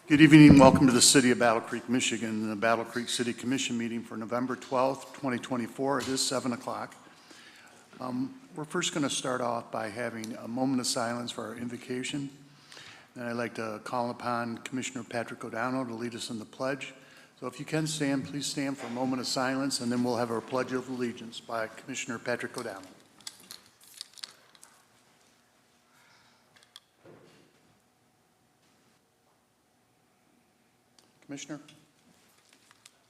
Good evening and welcome to the City of Battle Creek, Michigan, and the Battle Creek City Commission meeting for November 12th, 2024. It is 7 o'clock. We're first going to start off by having a moment of silence for our invocation. And I'd like to call upon Commissioner Patrick O'Donnell to lead us in the pledge. So if you can stand, please stand for a moment of silence, and then we'll have our Pledge of Allegiance by Commissioner Patrick O'Donnell. Commissioner.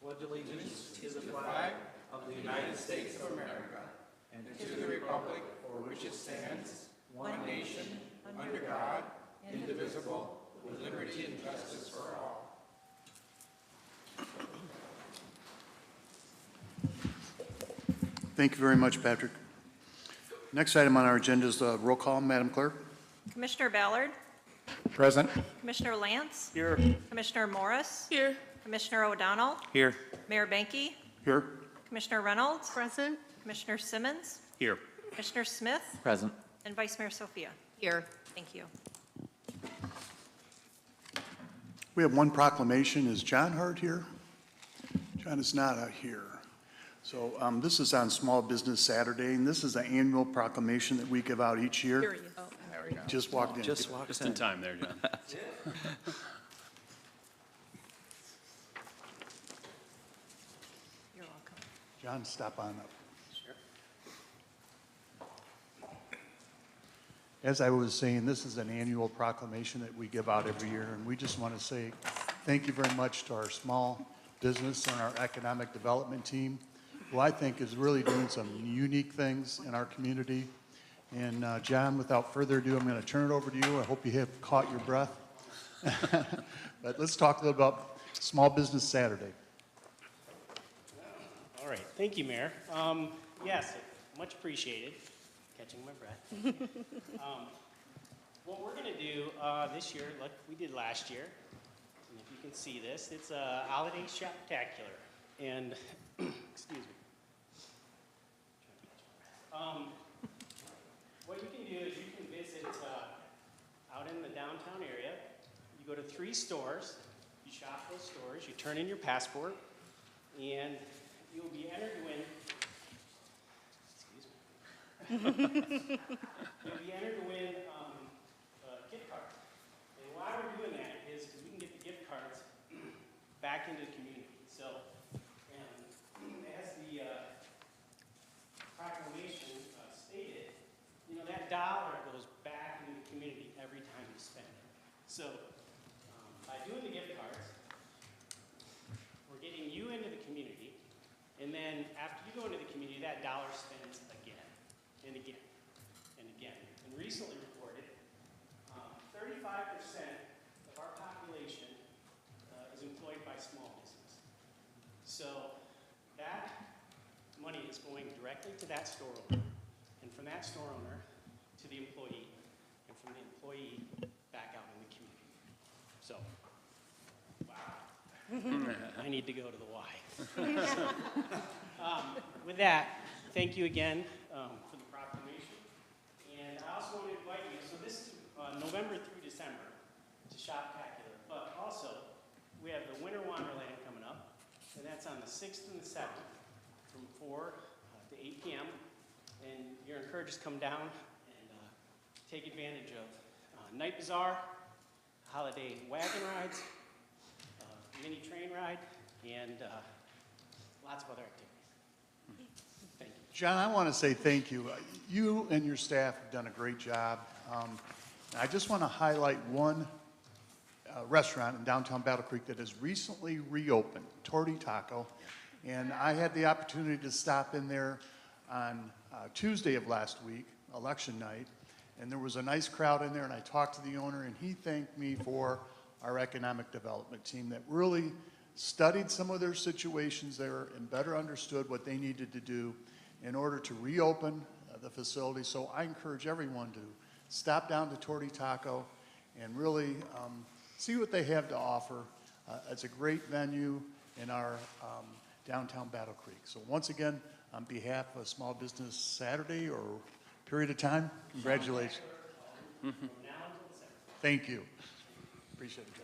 Pledge allegiance to the flag of the United States of America and to the republic for which it stands, one nation, under God, indivisible, with liberty and justice for all. Thank you very much, Patrick. Next item on our agenda is the roll call. Madam Clerk. Commissioner Ballard. Present. Commissioner Lance. Here. Commissioner Morris. Here. Commissioner O'Donnell. Here. Mayor Banky. Here. Commissioner Reynolds. Present. Commissioner Simmons. Here. Commissioner Smith. Present. And Vice Mayor Sophia. Here. Thank you. We have one proclamation. Is John Hart here? John is not here. So this is on Small Business Saturday, and this is an annual proclamation that we give out each year. Here he is. There we go. Just walked in. Just in time there, John. You're welcome. John, stop on up. As I was saying, this is an annual proclamation that we give out every year, and we just want to say thank you very much to our small business and our economic development team, who I think is really doing some unique things in our community. And John, without further ado, I'm going to turn it over to you. I hope you have caught your breath. But let's talk a little about Small Business Saturday. All right, thank you, Mayor. Yes, much appreciated. Catching my breath. What we're going to do this year, like we did last year, and if you can see this, it's a holiday shoptacular. And excuse me. What you can do is you can visit out in the downtown area. You go to 3 stores. You shop those stores. You turn in your passport, and you'll be entered to win. You'll be entered to win gift cards. And why we're doing that is because we can get the gift cards back into the community. So, as the proclamation stated, you know, that dollar goes back into the community every time you spend it. So, by doing the gift cards, we're getting you into the community, and then after you go into the community, that dollar spends again. And again, and again. And recently reported, 35% of our population is employed by small business. So that money is going directly to that store owner, and from that store owner to the employee, and from the employee back out in the community. So, wow. I need to go to the Y. With that, thank you again for the proclamation. And I also want to invite you, so this is November through December to Shoptacular, but also we have the Winter Wonderland coming up, and that's on the 6th and the 7th from 4 to 8 p.m. And you're encouraged to come down and take advantage of Night Bazaar, holiday wagon rides, mini train ride, and lots of other activities. Thank you. John, I want to say thank you. You and your staff have done a great job. I just want to highlight one restaurant in downtown Battle Creek that has recently reopened, Torty Taco. And I had the opportunity to stop in there on Tuesday of last week, election night, and there was a nice crowd in there, and I talked to the owner, and he thanked me for our economic development team that really studied some of their situations there and better understood what they needed to do in order to reopen the facility. So I encourage everyone to stop down to Torty Taco and really see what they have to offer. It's a great venue in our downtown Battle Creek. So once again, on behalf of Small Business Saturday or period of time, congratulations. Thank you. Appreciate it, John.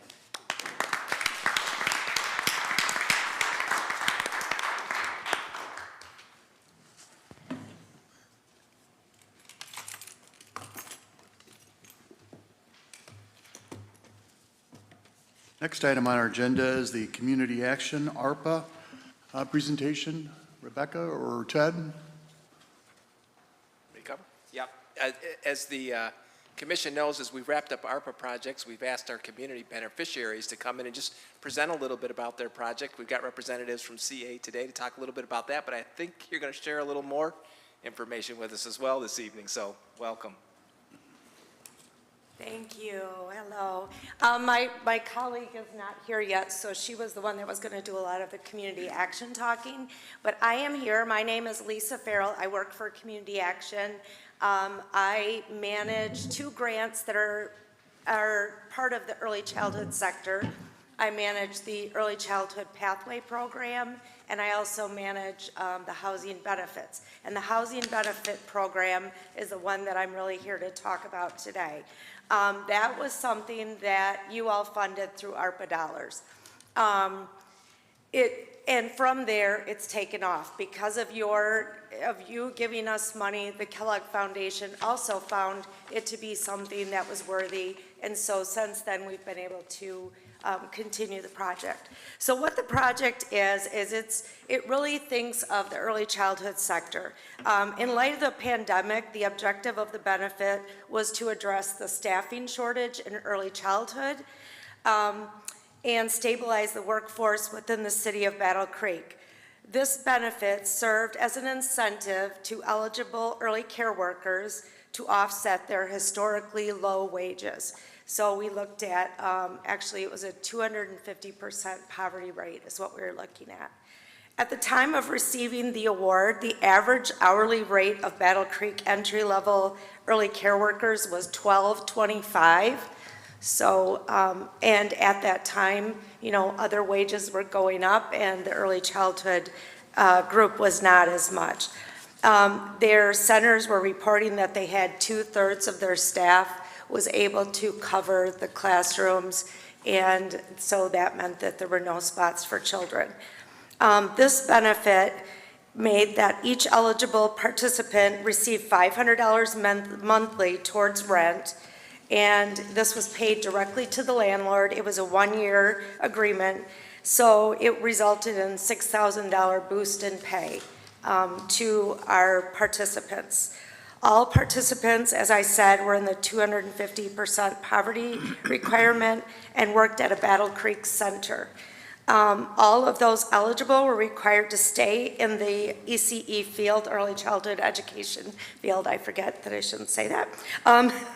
Next item on our agenda is the Community Action, ARPA, presentation. Rebecca or Ted? Yep. As the commission knows, as we've wrapped up ARPA projects, we've asked our community beneficiaries to come in and just present a little bit about their project. We've got representatives from CA today to talk a little bit about that, but I think you're going to share a little more information with us as well this evening, so welcome. Thank you. Hello. My colleague is not here yet, so she was the one that was going to do a lot of the community action talking. But I am here. My name is Lisa Farrell. I work for Community Action. I manage 2 grants that are part of the early childhood sector. I manage the Early Childhood Pathway Program, and I also manage the housing benefits. And the housing benefit program is the one that I'm really here to talk about today. That was something that you all funded through ARPA dollars. And from there, it's taken off. Because of you giving us money, the Kellogg Foundation also found it to be something that was worthy. And so since then, we've been able to continue the project. So what the project is it really thinks of the early childhood sector. In light of the pandemic, the objective of the benefit was to address the staffing shortage in early childhood and stabilize the workforce within the city of Battle Creek. This benefit served as an incentive to eligible early care workers to offset their historically low wages. So we looked at, actually it was a 250% poverty rate is what we were looking at. At the time of receiving the award, the average hourly rate of Battle Creek entry-level early care workers was $12.25. So, and at that time, other wages were going up and the early childhood group was not as much. Their centers were reporting that they had 2/3 of their staff was able to cover the classrooms, and so that meant that there were no spots for children. This benefit made that each eligible participant received $500 monthly towards rent, and this was paid directly to the landlord. It was a 1-year agreement, so it resulted in $6,000 boost in pay to our participants. All participants, as I said, were in the 250% poverty requirement and worked at a Battle Creek center. All of those eligible were required to stay in the ECE field, early childhood education field. I forget that I shouldn't say that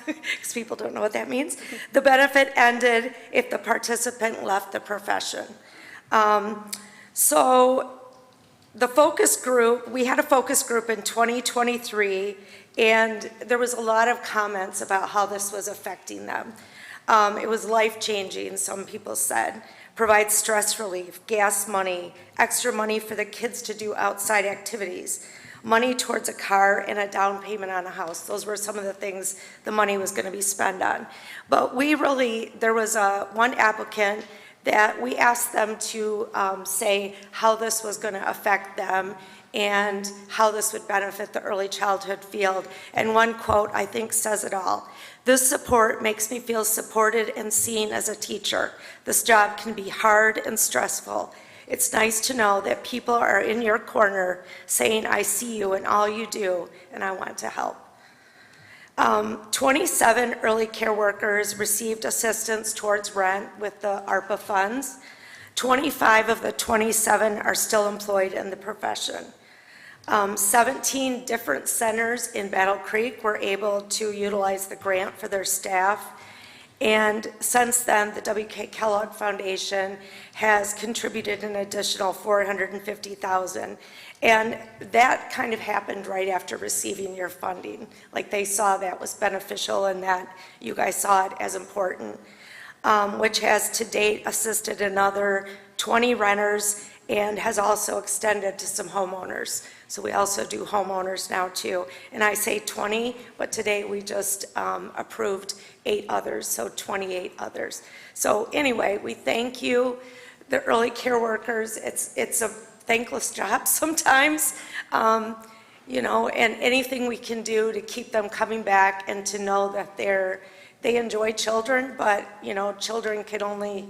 because people don't know what that means. The benefit ended if the participant left the profession. So the focus group, we had a focus group in 2023, and there was a lot of comments about how this was affecting them. It was life-changing, some people said. Provide stress relief, gas money, extra money for the kids to do outside activities, money towards a car, and a down payment on a house. Those were some of the things the money was going to be spent on. But there was one applicant that we asked them to say how this was going to affect them and how this would benefit the early childhood field. And one quote, I think, says it all. This support makes me feel supported and seen as a teacher. This job can be hard and stressful. It's nice to know that people are in your corner saying, I see you in all you do, and I want to help. 27 early care workers received assistance towards rent with the ARPA funds. 25 of the 27 are still employed in the profession. 17 different centers in Battle Creek were able to utilize the grant for their staff. And since then, the W.K. Kellogg Foundation has contributed an additional $450,000. And that kind of happened right after receiving your funding. Like they saw that was beneficial and that you guys saw it as important, which has to date assisted another 20 renters and has also extended to some homeowners. So we also do homeowners now too. And I say 20, but today we just approved 8 others, so 28 others. So anyway, we thank you, the early care workers. It's a thankless job sometimes, and anything we can do to keep them coming back and to know that they enjoy children, but children can only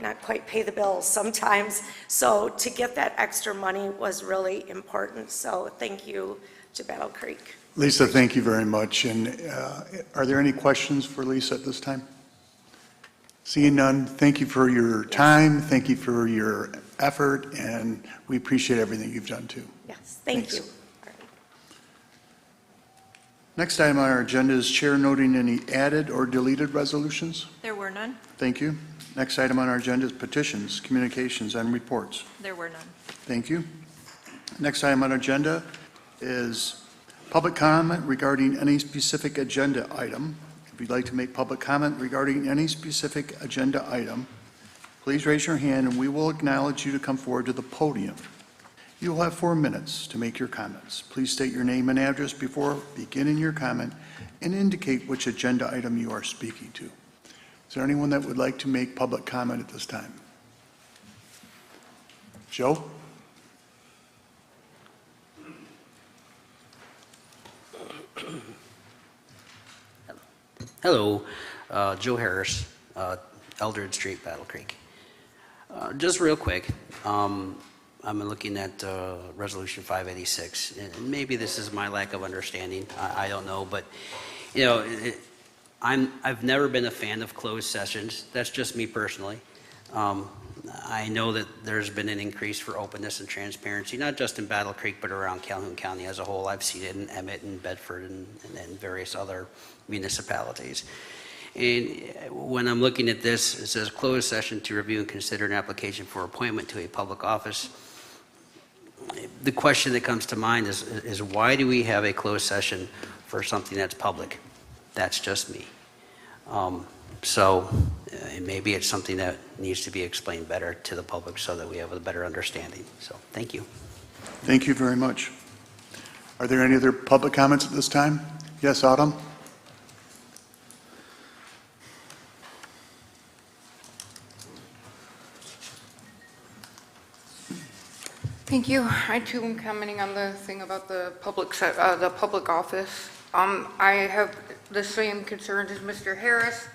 not quite pay the bills sometimes. So to get that extra money was really important. So thank you to Battle Creek. Lisa, thank you very much. And are there any questions for Lisa at this time? Seeing none, thank you for your time, thank you for your effort, and we appreciate everything you've done too. Yes, thank Thanks. you. All right. Next item on our agenda is Chair noting any added or deleted resolutions. There were none. Thank you. Next item on our agenda is petitions, communications, and reports. There were none. Thank you. Next item on our agenda is public comment regarding any specific agenda item. If you'd like to make public comment regarding any specific agenda item, please raise your hand and we will acknowledge you to come forward to the podium. You will have 4 minutes to make your comments. Please state your name and address before beginning your comment and indicate which agenda item you are speaking to. Is there anyone that would like to make public comment at this time? Joe? Hello, Joe Harris, Eldred Street, Battle Creek. Just real quick, I'm looking at Resolution 586, and maybe this is my lack of understanding, I don't know, but, you know, I've never been a fan of closed sessions. That's just me personally. I know that there's been an increase for openness and transparency, not just in Battle Creek, but around Calhoun County as a whole. I've seen it in Emmett and Bedford and various other municipalities. And when I'm looking at this, it says closed session to review and consider an application for appointment to a public office. The question that comes to mind is why do we have a closed session for something that's public? That's just me. So maybe it's something that needs to be explained better to the public so that we have a better understanding. So thank you. Thank you very much. Are there any other public comments at this time? Yes, Autumn? Thank you. I too am commenting on the thing about the public office. I have the same concerns as Mr. Harris.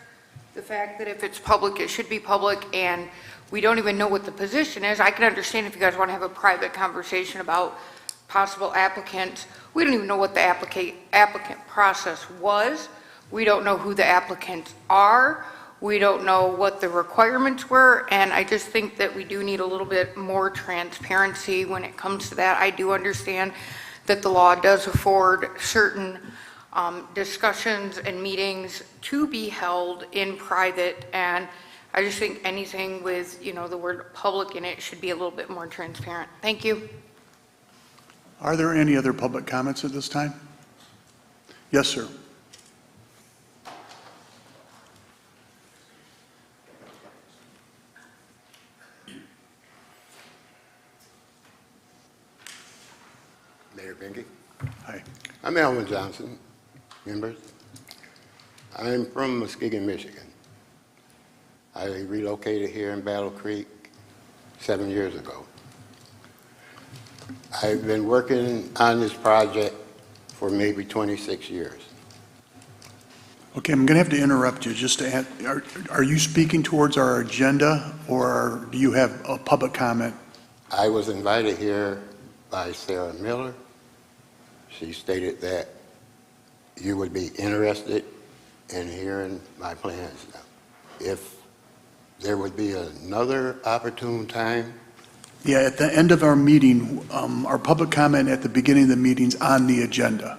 The fact that if it's public, it should be public, and we don't even know what the position is. I can understand if you guys want to have a private conversation about possible applicants. We don't even know what the applicant process was. We don't know who the applicants are. We don't know what the requirements were, and I just think that we do need a little bit more transparency when it comes to that. I do understand that the law does afford certain discussions and meetings to be held in private, and I just think anything with, you know, the word public in it should be a little bit more transparent. Thank you. Are there any other public comments at this time? Yes, sir. Mayor Binky. Hi. I'm Alvin Johnson, members. I'm from Muskegon, Michigan. I relocated here in Battle Creek 7 years ago. I've been working on this project for maybe 26 years. Okay, I'm going to have to interrupt you just to add, are you speaking towards our agenda or do you have a public comment? I was invited here by Sarah Miller. She stated that you would be interested in hearing my plans. If there would be another opportune time. Yeah, at the end of our meeting, our public comment at the beginning of the meeting's on the agenda.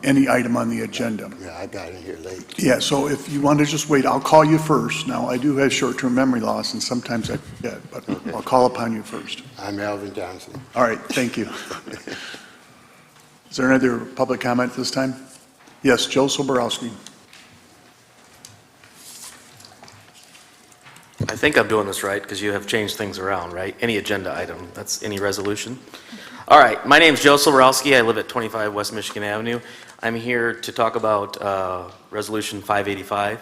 Any item on the agenda. Yeah, I got in here late. Yeah, so if you want to just wait, I'll call you first. Now, I do have short-term memory loss, and sometimes I forget, but I'll call upon you first. I'm Alvin Johnson. All right, thank you. Is there another public comment at this time? Yes, Joe Soborowski. I think I'm doing this right because you have changed things around, right? Any agenda item, that's any resolution. All right, my name's Joe Soborowski. I live at 25 West Michigan Avenue. I'm here to talk about Resolution 585.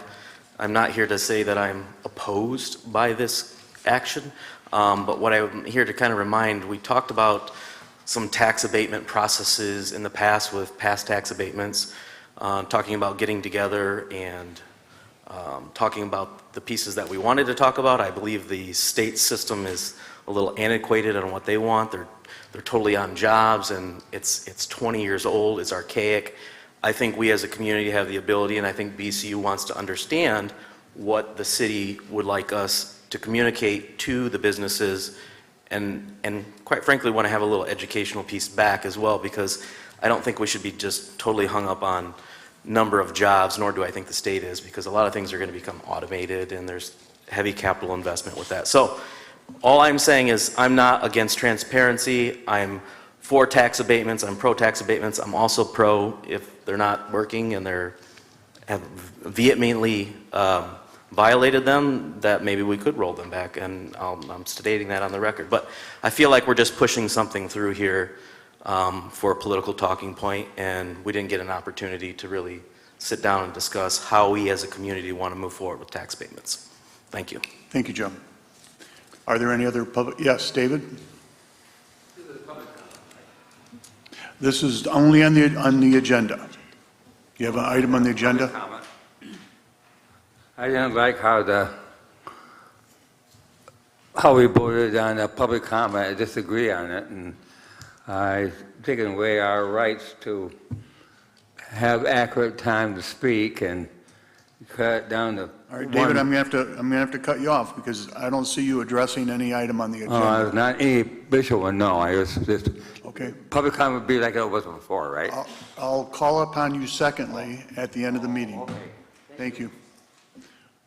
I'm not here to say that I'm opposed by this action, but what I'm here to kind of remind, we talked about some tax abatement processes in the past with past tax abatements, talking about getting together and talking about the pieces that we wanted to talk about. I believe the state system is a little antiquated on what they want. They're totally on jobs, and it's 20 years old, it's archaic. I think we as a community have the ability, and I think BCU wants to understand what the city would like us to communicate to the businesses, and quite frankly want to have a little educational piece back as well, because I don't think we should be just totally hung up on number of jobs, nor do I think the state is, because a lot of things are going to become automated, and there's heavy capital investment with that. So all I'm saying is I'm not against transparency. I'm for tax abatements. I'm pro tax abatements. I'm also pro if they're not working and have vehemently violated them, that maybe we could roll them back, and I'm stating that on the record. But I feel like we're just pushing something through here for a political talking point, and we didn't get an opportunity to really sit down and discuss how we as a community want to move forward with tax payments. Thank you. Thank you, Joe. Are there any other public? Yes, David? This is only on the agenda. You have an item on the agenda? I didn't like how we voted on the public comment. I disagree on it, and I taken away our rights to have accurate time to speak and cut it down to. All right, David, I'm gonna have to cut you off because I don't see you addressing any item on the agenda. Not any official one, no. I was just, Okay. public comment would be like it was before, right? I'll call upon you secondly at the end of the meeting. Okay. Thank you.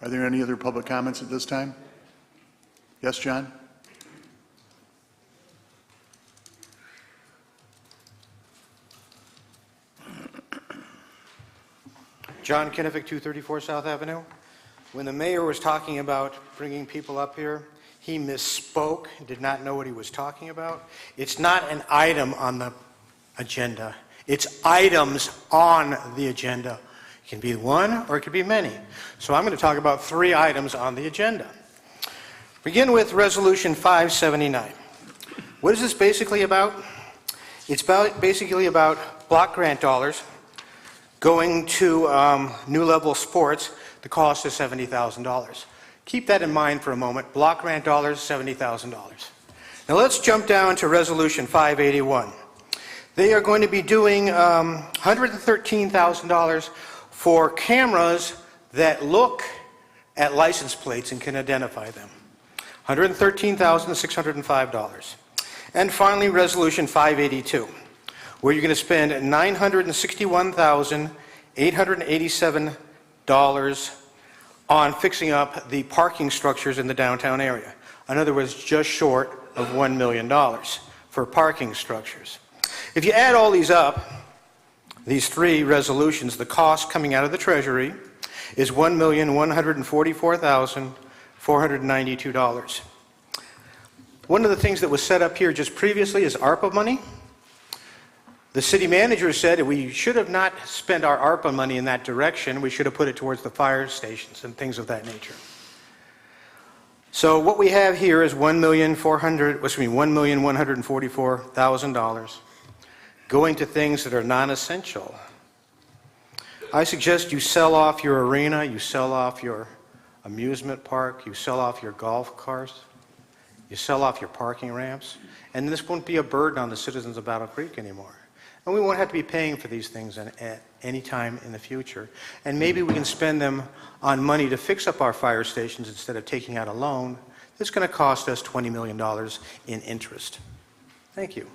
Are there any other public comments at this time? Yes, John? John Kinnifick, 234 South Avenue. When the mayor was talking about bringing people up here, he misspoke, did not know what he was talking about. It's not an item on the agenda. It's items on the agenda. It can be one or it could be many. So I'm going to talk about 3 items on the agenda. Begin with Resolution 579. What is this basically about? It's basically about block grant dollars going to New Level Sports. The cost is $70,000. Keep that in mind for a moment. Block grant dollars, $70,000. Now let's jump down to Resolution 581. They are going to be doing $113,000 for cameras that look at license plates and can identify them. $113,605. And finally, Resolution 582, where you're going to spend $961,887 on fixing up the parking structures in the downtown area. In other words, just short of $1 million for parking structures. If you add all these up, these 3 resolutions, the cost coming out of the Treasury is $1,144,492. One of the things that was set up here just previously is ARPA money. The city manager said we should have not spent our ARPA money in that direction. We should have put it towards the fire stations and things of that nature. So what we have here is $1,144,000 going to things that are non-essential. I suggest you sell off your arena, you sell off your amusement park, you sell off your golf cars, you sell off your parking ramps, and this won't be a burden on the citizens of Battle Creek anymore. And we won't have to be paying for these things at any time in the future. And maybe we can spend them on money to fix up our fire stations instead of taking out a loan. It's going to cost us $20 million in interest. Thank you.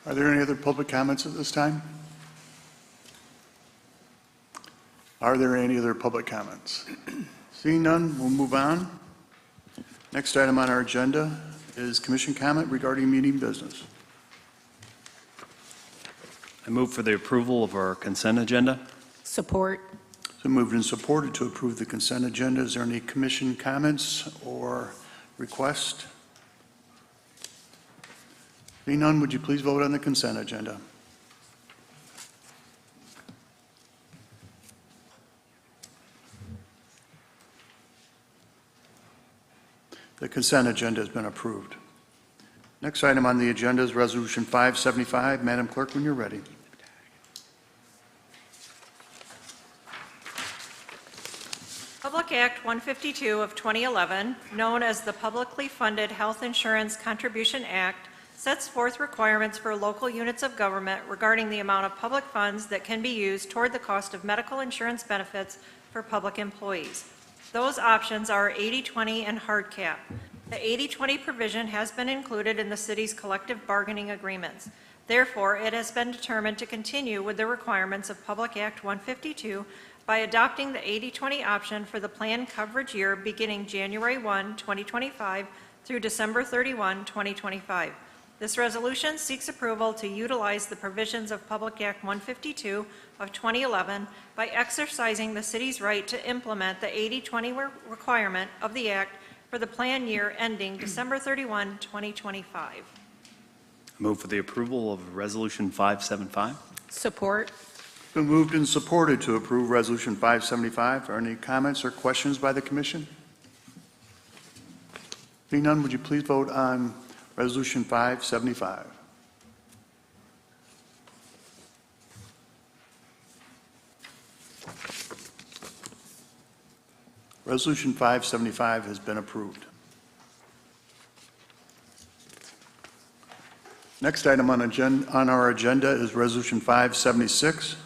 Are there any other public comments at this time? Are there any other public comments? Seeing none, we'll move on. Next item on our agenda is commission comment regarding meeting business. I move for the approval of our consent agenda. Support. So moved and supported to approve the consent agenda. Is there any commission comments or request? Being none, would you please vote on the consent agenda? The consent agenda has been approved. Next item on the agenda is Resolution 575. Madam Clerk, when you're ready. Public Act 152 of 2011, known as the Publicly Funded Health Insurance Contribution Act, sets forth requirements for local units of government regarding the amount of public funds that can be used toward the cost of medical insurance benefits for public employees. Those options are 80/20 and hard cap. The 80/20 provision has been included in the city's collective bargaining agreements. Therefore, it has been determined to continue with the requirements of Public Act 152 by adopting the 80/20 option for the planned coverage year beginning January 1, 2025 through December 31, 2025. This resolution seeks approval to utilize the provisions of Public Act 152 of 2011 by exercising the city's right to implement the 80/20 requirement of the Act for the plan year ending December 31, 2025. Move for the approval of Resolution 575. Support. It's been moved and supported to approve Resolution 575. Are any comments or questions by the commission? Being none, would you please vote on Resolution 575? Resolution 575 has been approved. Next item on our agenda is Resolution 576.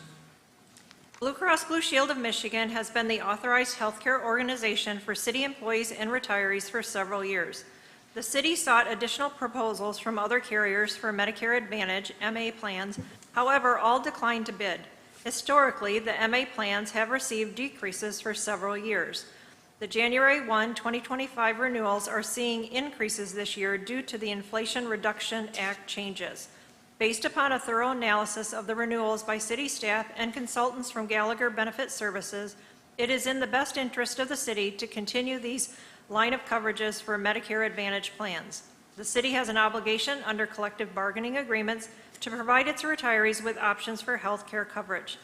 Blue Cross Blue Shield of Michigan has been the authorized healthcare organization for city employees and retirees for several years. The city sought additional proposals from other carriers for Medicare Advantage MA plans, however, all declined to bid. Historically, the MA plans have received decreases for several years. The January 1, 2025 renewals are seeing increases this year due to the Inflation Reduction Act changes. Based upon a thorough analysis of the renewals by city staff and consultants from Gallagher Benefit Services, it is in the best interest of the city to continue these line of coverages for Medicare Advantage plans. The city has an obligation under collective bargaining agreements to provide its retirees with options for health care coverage.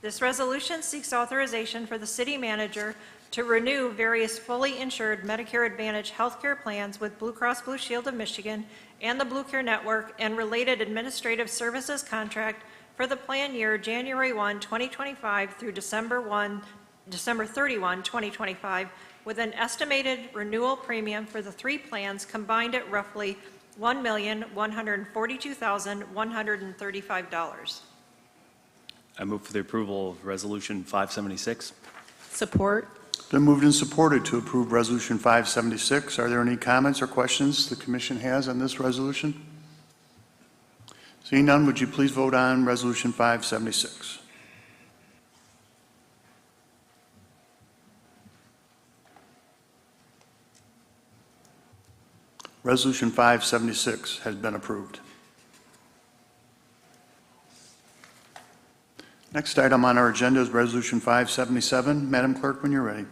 This resolution seeks authorization for the city manager to renew various fully insured Medicare Advantage health care plans with Blue Cross Blue Shield of Michigan and the Blue Care Network and related administrative services contract for the plan year January 1, 2025 through December 31, 2025, with an estimated renewal premium for the three plans combined at roughly $1,142,135. I move for the approval of Resolution 576. Support. It's been moved and supported to approve Resolution 576. Are there any comments or questions the commission has on this resolution? Seeing none, would you please vote on Resolution 576? Resolution 576 has been approved. Next item on our agenda is Resolution 577. Madam Clerk, when you're ready.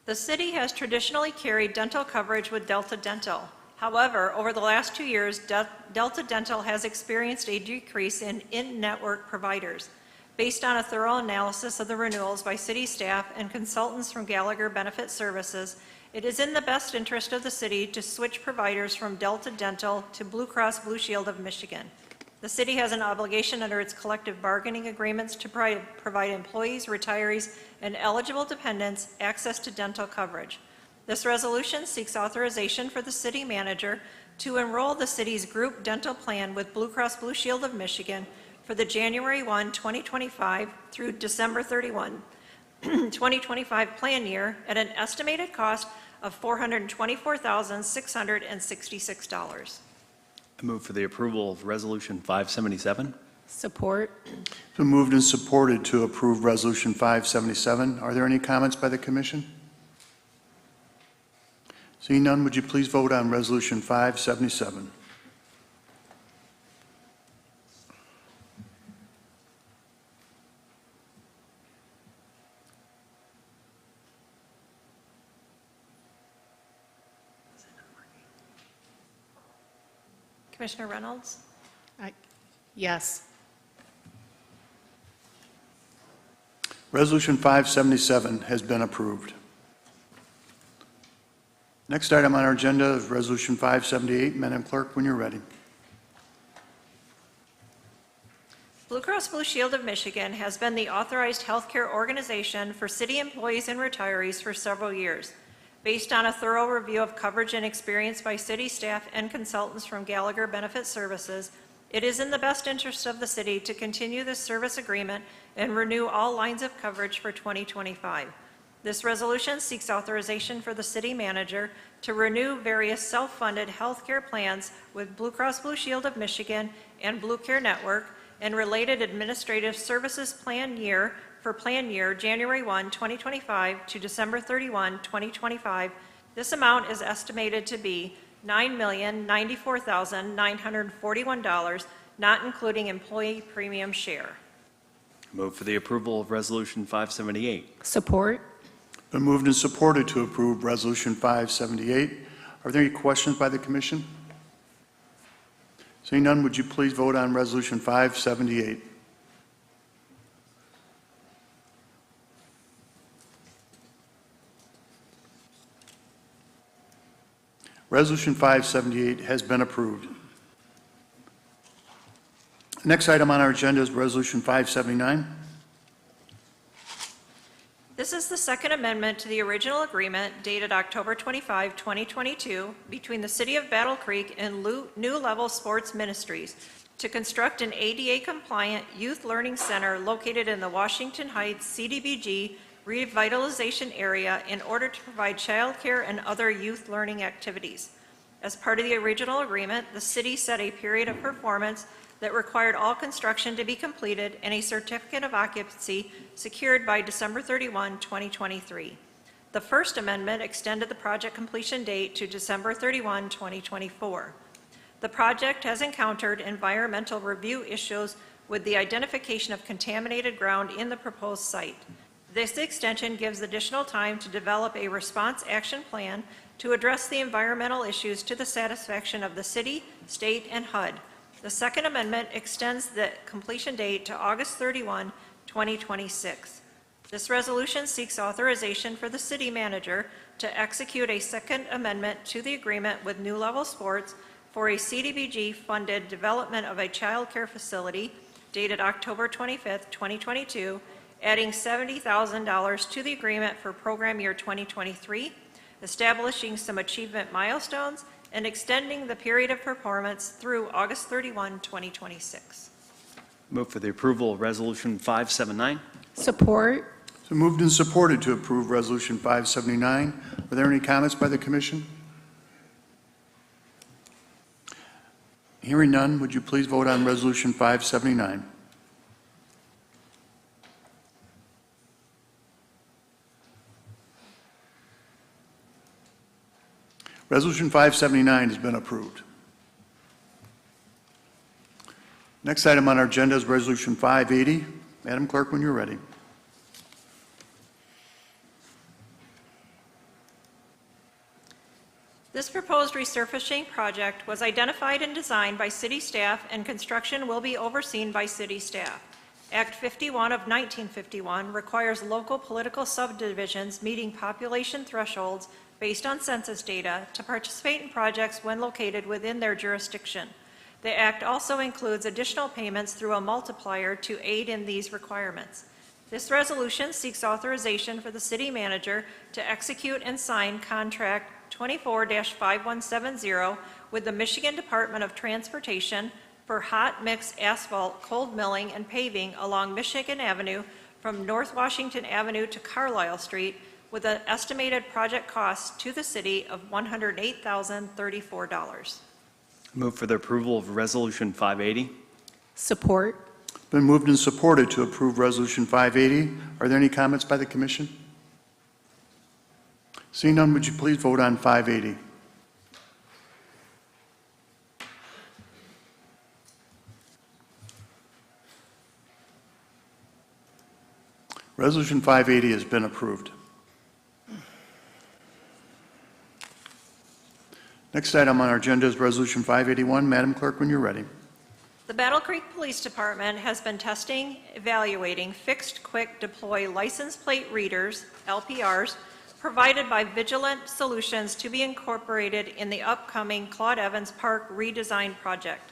The city has traditionally carried dental coverage with Delta Dental. However, over the last 2 years, Delta Dental has experienced a decrease in in-network providers. Based on a thorough analysis of the renewals by city staff and consultants from Gallagher Benefit Services, it is in the best interest of the city to switch providers from Delta Dental to Blue Cross Blue Shield of Michigan. The city has an obligation under its collective bargaining agreements to provide employees, retirees, and eligible dependents access to dental coverage. This resolution seeks authorization for the city manager to enroll the city's group dental plan with Blue Cross Blue Shield of Michigan for the January 1, 2025 through December 31, 2025 plan year at an estimated cost of $424,666. I move for the approval of Resolution 577. Support. It's been moved and supported to approve Resolution 577. Are there any comments by the commission? Seeing none, would you please vote on Resolution 577? Commissioner Reynolds? Yes. Resolution 577 has been approved. Next item on our agenda is Resolution 578. Madam Clerk, when you're ready. Blue Cross Blue Shield of Michigan has been the authorized healthcare organization for city employees and retirees for several years. Based on a thorough review of coverage and experience by city staff and consultants from Gallagher Benefit Services, it is in the best interest of the city to continue this service agreement and renew all lines of coverage for 2025. This resolution seeks authorization for the city manager to renew various self-funded healthcare plans with Blue Cross Blue Shield of Michigan and Blue Care Network and related administrative services plan year for plan year January 1, 2025 to December 31, 2025. This amount is estimated to be $9,094,941, not including employee premium share. Move for the approval of Resolution 578. Support. Been moved and supported to approve Resolution 578. Are there any questions by the commission? Seeing none, would you please vote on Resolution 578? Resolution 578 has been approved. Next item on our agenda is Resolution 579. This is the second amendment to the original agreement dated October 25, 2022, between the City of Battle Creek and New Level Sports Ministries to construct an ADA-compliant youth learning center located in the Washington Heights CDBG revitalization area in order to provide childcare and other youth learning activities. As part of the original agreement, the city set a period of performance that required all construction to be completed and a certificate of occupancy secured by December 31, 2023. The first amendment extended the project completion date to December 31, 2024. The project has encountered environmental review issues with the identification of contaminated ground in the proposed site. This extension gives additional time to develop a response action plan to address the environmental issues to the satisfaction of the city, state, and HUD. The second amendment extends the completion date to August 31, 2026. This resolution seeks authorization for the city manager to execute a second amendment to the agreement with New Level Sports for a CDBG-funded development of a child care facility dated October 25, 2022, adding $70,000 to the agreement for program year 2023, establishing some achievement milestones, and extending the period of performance through August 31, 2026. Move for the approval of Resolution 579. Support. So moved and supported to approve Resolution 579. Are there any comments by the commission? Hearing none, would you please vote on Resolution 579? Resolution 579 has been approved. Next item on our agenda is Resolution 580. Madam Clerk, when you're ready. This proposed resurfacing project was identified and designed by city staff, and construction will be overseen by city staff. Act 51 of 1951 requires local political subdivisions meeting population thresholds based on census data to participate in projects when located within their jurisdiction. The Act also includes additional payments through a multiplier to aid in these requirements. This resolution seeks authorization for the city manager to execute and sign contract 24-5170 with the Michigan Department of Transportation for hot mix asphalt cold milling and paving along Michigan Avenue from North Washington Avenue to Carlisle Street, with an estimated project cost to the city of $108,034. Move for the approval of Resolution 580. Support. Been moved and supported to approve Resolution 580. Are there any comments by the commission? Seeing none, would you please vote on 580? Resolution 580 has been approved. Next item on our agenda is Resolution 581. Madam Clerk, when you're ready. The Battle Creek Police Department has been testing, evaluating fixed quick deploy license plate readers, LPRs, provided by Vigilant Solutions to be incorporated in the upcoming Claude Evans Park redesign project.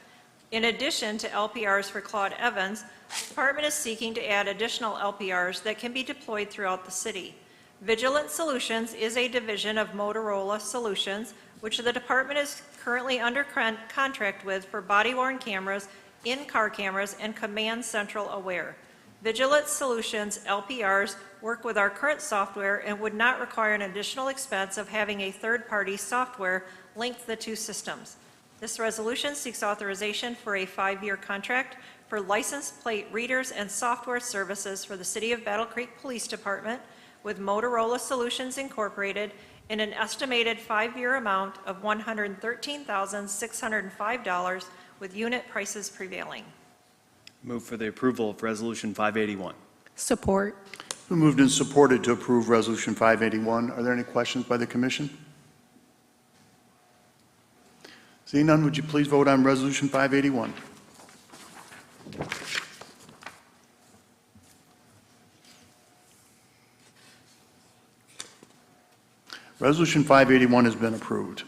In addition to LPRs for Claude Evans, the department is seeking to add additional LPRs that can be deployed throughout the city. Vigilant Solutions is a division of Motorola Solutions, which the department is currently under contract with for body-worn cameras, in-car cameras, and Command Central Aware. Vigilant Solutions LPRs work with our current software and would not require an additional expense of having a third-party software link the two systems. This resolution seeks authorization for a 5-year contract for license plate readers and software services for the City of Battle Creek Police Department with Motorola Solutions Incorporated in an estimated 5-year amount of $113,605 with unit prices prevailing. Move for the approval of Resolution 581. Support. It's been moved and supported to approve Resolution 581. Are there any questions by the commission? Seeing none, would you please vote on Resolution 581? Resolution 581 has been approved.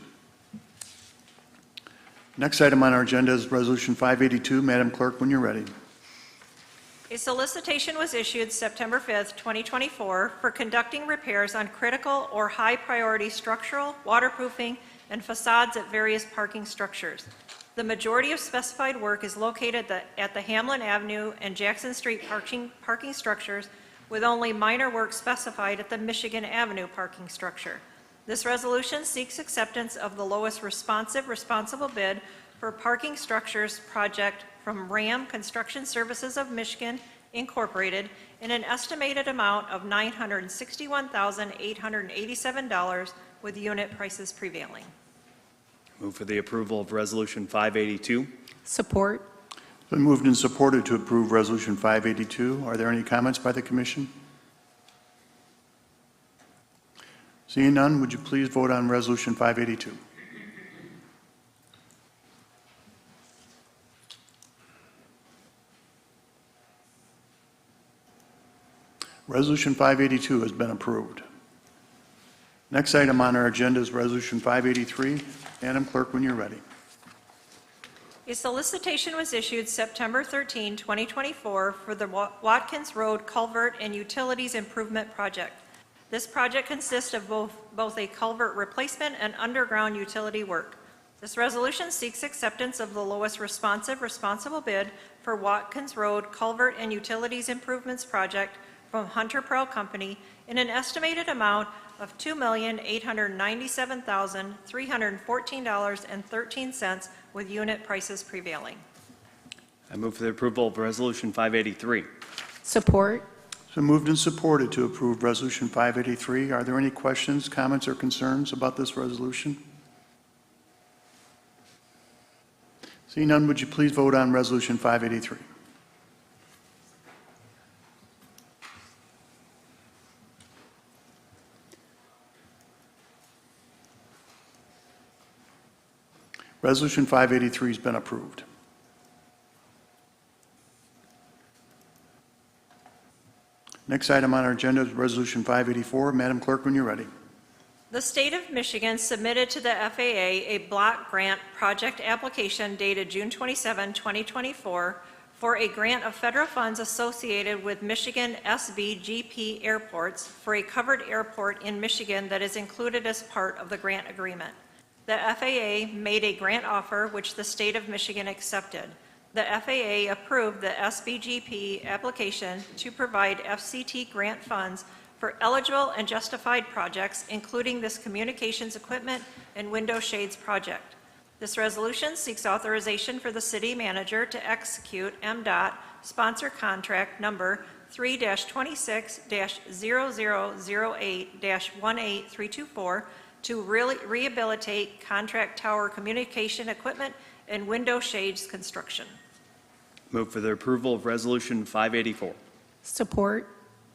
Next item on our agenda is Resolution 582. Madam Clerk, when you're ready. A solicitation was issued September 5th, 2024 for conducting repairs on critical or high-priority structural, waterproofing, and facades at various parking structures. The majority of specified work is located at the Hamlin Avenue and Jackson Street parking structures, with only minor work specified at the Michigan Avenue parking structure. This resolution seeks acceptance of the lowest responsible bid for parking structures project from RAM Construction Services of Michigan, Incorporated, in an estimated amount of $961,887 with unit prices prevailing. Move for the approval of Resolution 582. Support. It's been moved and supported to approve Resolution 582. Are there any comments by the commission? Seeing none, would you please vote on Resolution 582? Resolution 582 has been approved. Next item on our agenda is Resolution 583. Madam Clerk, when you're ready. A solicitation was issued September 13, 2024 for the Watkins Road Culvert and Utilities Improvement Project. This project consists of both a culvert replacement and underground utility work. This resolution seeks acceptance of the lowest responsible bid for Watkins Road Culvert and Utilities Improvements Project from Hunter Pearl Company in an estimated amount of $2,897,314.13 with unit prices prevailing. I move for the approval of Resolution 583. Support. It's been moved and supported to approve Resolution 583. Are there any questions, comments, or concerns about this resolution? Seeing none, would you please vote on Resolution 583? Resolution 583 has been approved. Next item on our agenda is Resolution 584. Madam Clerk, when you're ready. The state of Michigan submitted to the FAA a block grant project application dated June 27, 2024 for a grant of federal funds associated with Michigan SBGP airports for a covered airport in Michigan that is included as part of the grant agreement. The FAA made a grant offer which the state of Michigan accepted. The FAA approved the SBGP application to provide FCT grant funds for eligible and justified projects, including this communications equipment and window shades project. This resolution seeks authorization for the city manager to execute MDOT sponsor contract number 3-26-0008-18324 to rehabilitate contract tower communication equipment and window shades construction. Move for the approval of Resolution 584. Support.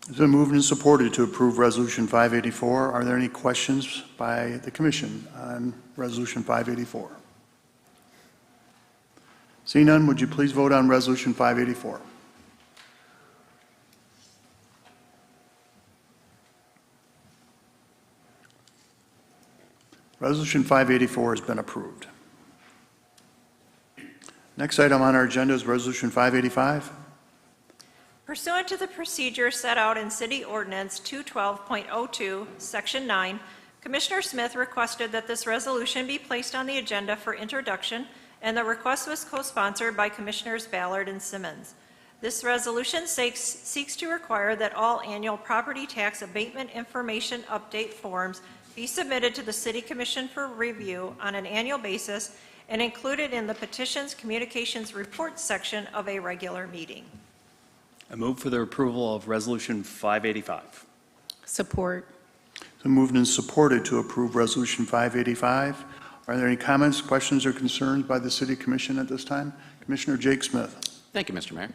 It's been moved and supported to approve Resolution 584. Are there any questions by the commission on Resolution 584? Seeing none, would you please vote on Resolution 584? Resolution 584 has been approved. Next item on our agenda is Resolution 585. Pursuant to the procedure set out in City Ordinance 212.02, Section 9, Commissioner Smith requested that this resolution be placed on the agenda for introduction, and the request was co-sponsored by Commissioners Ballard and Simmons. This resolution seeks to require that all annual property tax abatement information update forms be submitted to the City Commission for review on an annual basis and included in the Petitions Communications Reports section of a regular meeting. I move for the approval of Resolution 585. Support. So moved and supported to approve Resolution 585. Are there any comments, questions, or concerns by the City Commission at this time? Commissioner Jake Smith. Thank you, Mr. Mayor.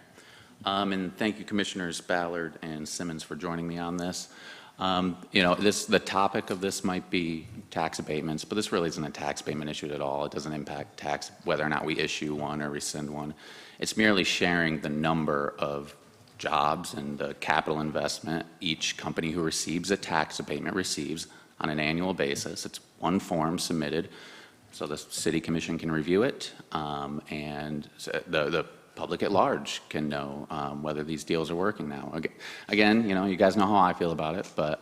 And thank you, Commissioners Ballard and Simmons, for joining me on this. The topic of this might be tax abatements, but this really isn't a tax abatement issue at all. It doesn't impact tax, whether or not we issue one or rescind one. It's merely sharing the number of jobs and the capital investment each company who receives a tax abatement receives on an annual basis. It's one form submitted so the City Commission can review it, and the public at large can know whether these deals are working now. Again, you guys know how I feel about it, but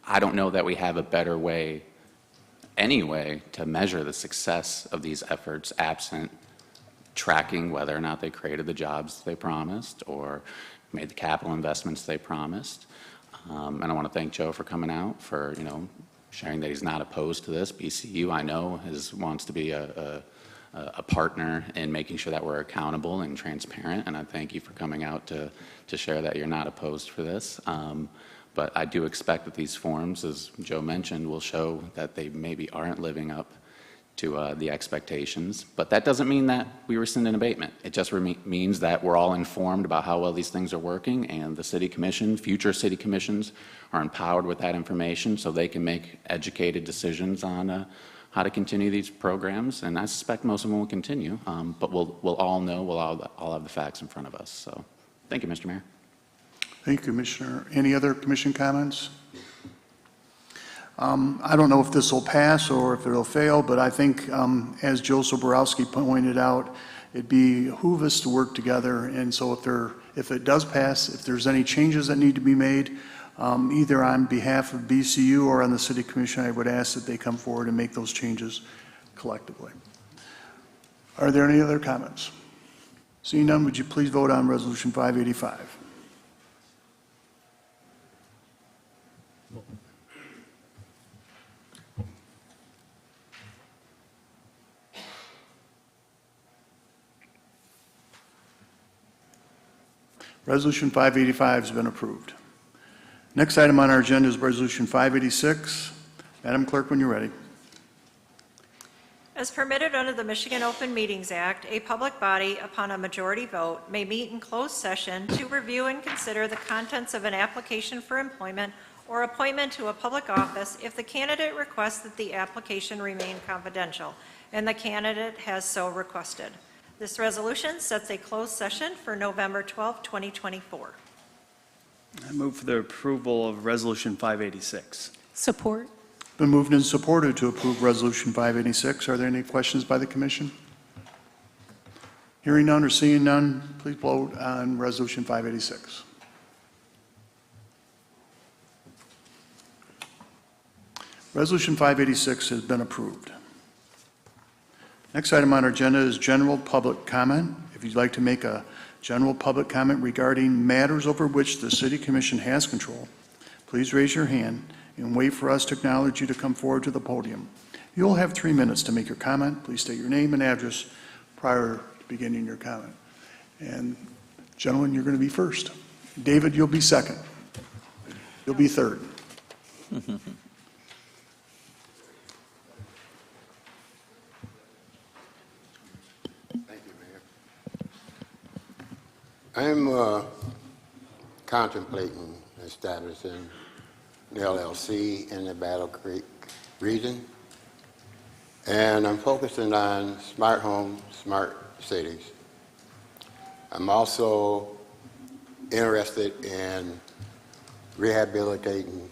I don't know that we have a better way, any way, to measure the success of these efforts absent tracking whether or not they created the jobs they promised or made the capital investments they promised. And I want to thank Joe for coming out, for sharing that he's not opposed to this. BCU, I know, wants to be a partner in making sure that we're accountable and transparent, and I thank you for coming out to share that you're not opposed for this. But I do expect that these forms, as Joe mentioned, will show that they maybe aren't living up to the expectations. But that doesn't mean that we rescind an abatement. It just means that we're all informed about how well these things are working, and the City Commission, future City Commissions, are empowered with that information so they can make educated decisions on how to continue these programs. And I suspect most of them will continue, but we'll all know, we'll all have the facts in front of us. So thank you, Mr. Mayor. Thank you, Commissioner. Any other commission comments? I don't know if this will pass or if it'll fail, but I think, as Joe Soborowski pointed out, it'd behoove us to work together. And so if it does pass, if there's any changes that need to be made, either on behalf of BCU or on the City Commission, I would ask that they come forward and make those changes collectively. Are there any other comments? Seeing none, would you please vote on Resolution 585? Resolution 585 has been approved. Next item on our agenda is Resolution 586. Madam Clerk, when you're ready. As permitted under the Michigan Open Meetings Act, a public body, upon a majority vote, may meet in closed session to review and consider the contents of an application for employment or appointment to a public office if the candidate requests that the application remain confidential, and the candidate has so requested. This resolution sets a closed session for November 12, 2024. I move for the approval of Resolution 586. Support. Been moved and supported to approve Resolution 586. Are there any questions by the Commission? Hearing none or seeing none, please vote on Resolution 586. Resolution 586 has been approved. Next item on our agenda is general public comment. If you'd like to make a general public comment regarding matters over which the City Commission has control, please raise your hand and wait for us to acknowledge you to come forward to the podium. You'll have 3 minutes to make your comment. Please state your name and address prior to beginning your comment. And gentlemen, you're going to be first. David, you'll be second. You'll be third. I'm contemplating establishing an LLC in the Battle Creek region, and I'm focusing on smart homes, smart cities. I'm also interested in rehabilitating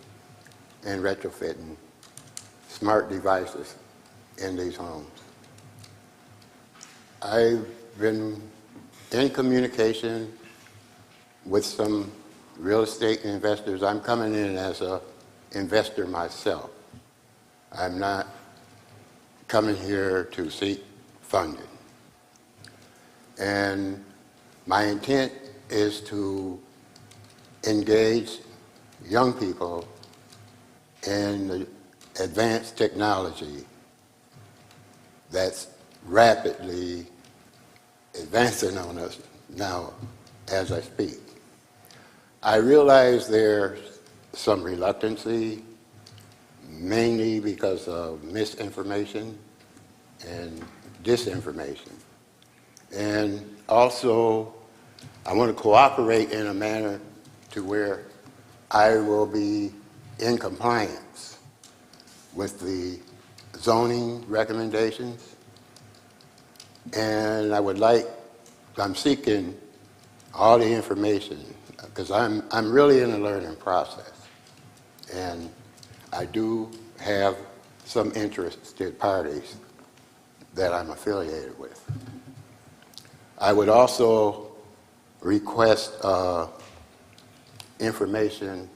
and retrofitting smart devices in these homes. I've been in communication with some real estate investors. I'm coming in as a investor myself. I'm not coming here to seek funding. And my intent is to engage young people in the advanced technology that's rapidly advancing on us now as I speak. I realize there's some reluctancy, mainly because of misinformation and disinformation. And also, I want to cooperate in a manner to where I will be in compliance with the zoning recommendations. And I'm seeking all the information because I'm really in a learning process. And I do have some interested parties that I'm affiliated with. I would also request information.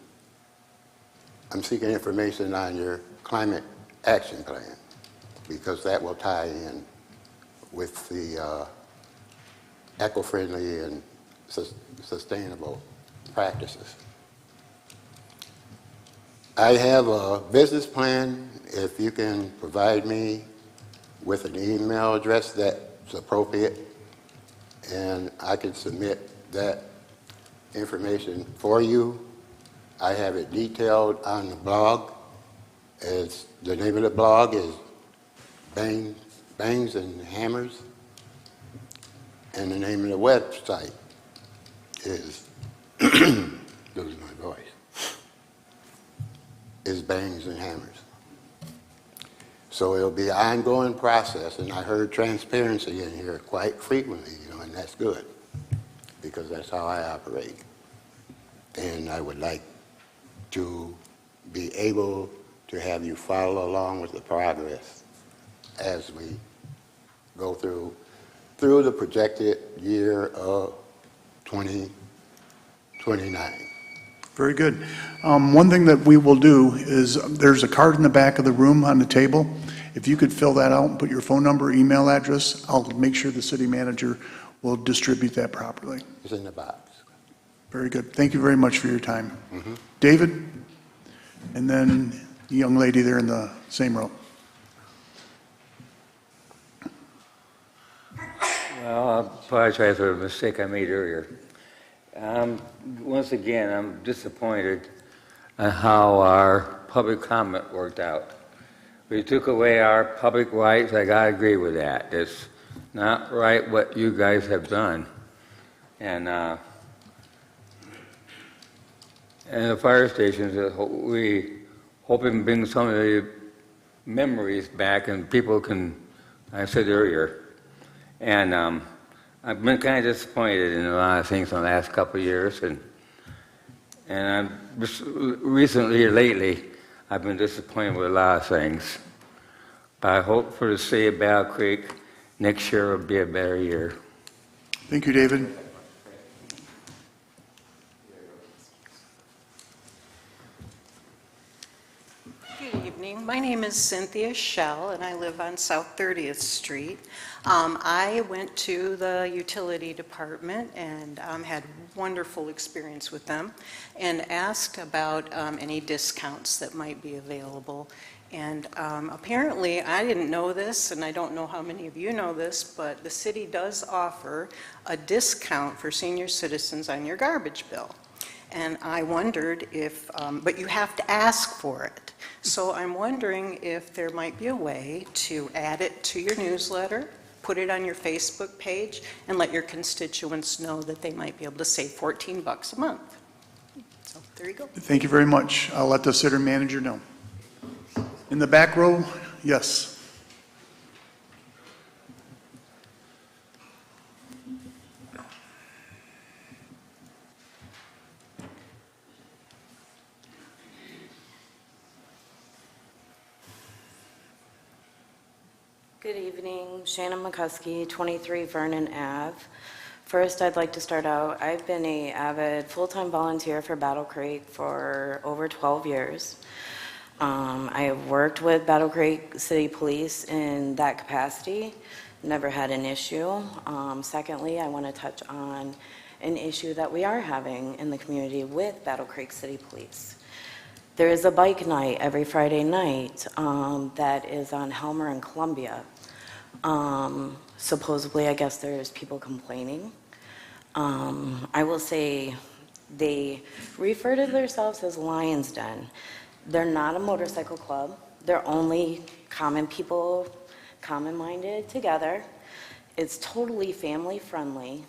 I'm seeking information on your climate action plan because that will tie in with the eco-friendly and sustainable practices. I have a business plan. If you can provide me with an email address that's appropriate, and I can submit that information for you. I have it detailed on the blog. The name of the blog is Bangs and Hammers, and the name of the website is, losing my voice, is Bangs and Hammers. So it'll be an ongoing process, and I heard transparency in here quite frequently, and that's good, because that's how I operate. And I would like to be able to have you follow along with the progress as we go through the projected year of 2029. Very good. One thing that we will do is there's a card in the back of the room on the table. If you could fill that out and put your phone number, email address, I'll make sure the city manager will distribute that properly. It's in the box. Very good. Thank you very much for your time. David, and then the young lady there in the same row. Well, I apologize for the mistake I made earlier. Once again, I'm disappointed on how our public comment worked out. We took away our public rights. I gotta agree with that. It's not right what you guys have done. And the fire stations, we hope it brings some of the memories back and people can, I said earlier. And I've been kind of disappointed in a lot of things in the last couple of years. And I'm just lately, I've been disappointed with a lot of things. But I hope for the city of Battle Creek, next year will be a better year. Thank you, David. Good evening. My name is Cynthia Schell, and I live on South 30th Street. I went to the utility department and had wonderful experience with them and asked about any discounts that might be available. And apparently, I didn't know this, and I don't know how many of you know this, but the city does offer a discount for senior citizens on your garbage bill. And I wondered if, but you have to ask for it. So I'm wondering if there might be a way to add it to your newsletter, put it on your Facebook page, and let your constituents know that they might be able to save $14 a month. So there you go. Thank you very much. I'll let the city manager know. In the back row, yes. Good evening, Shannon McCuskey, 23 Vernon Ave. First, I'd like to start out, I've been an avid full-time volunteer for Battle Creek for over 12 years. I have worked with Battle Creek City Police in that capacity, never had an issue. Secondly, I want to touch on an issue that we are having in the community with Battle Creek City Police. There is a bike night every Friday night that is on Helmer and Columbia. Supposedly, I guess there's people complaining. I will say they refer to themselves as Lion's Den. They're not a motorcycle club. They're only common people, common-minded together. It's totally family-friendly.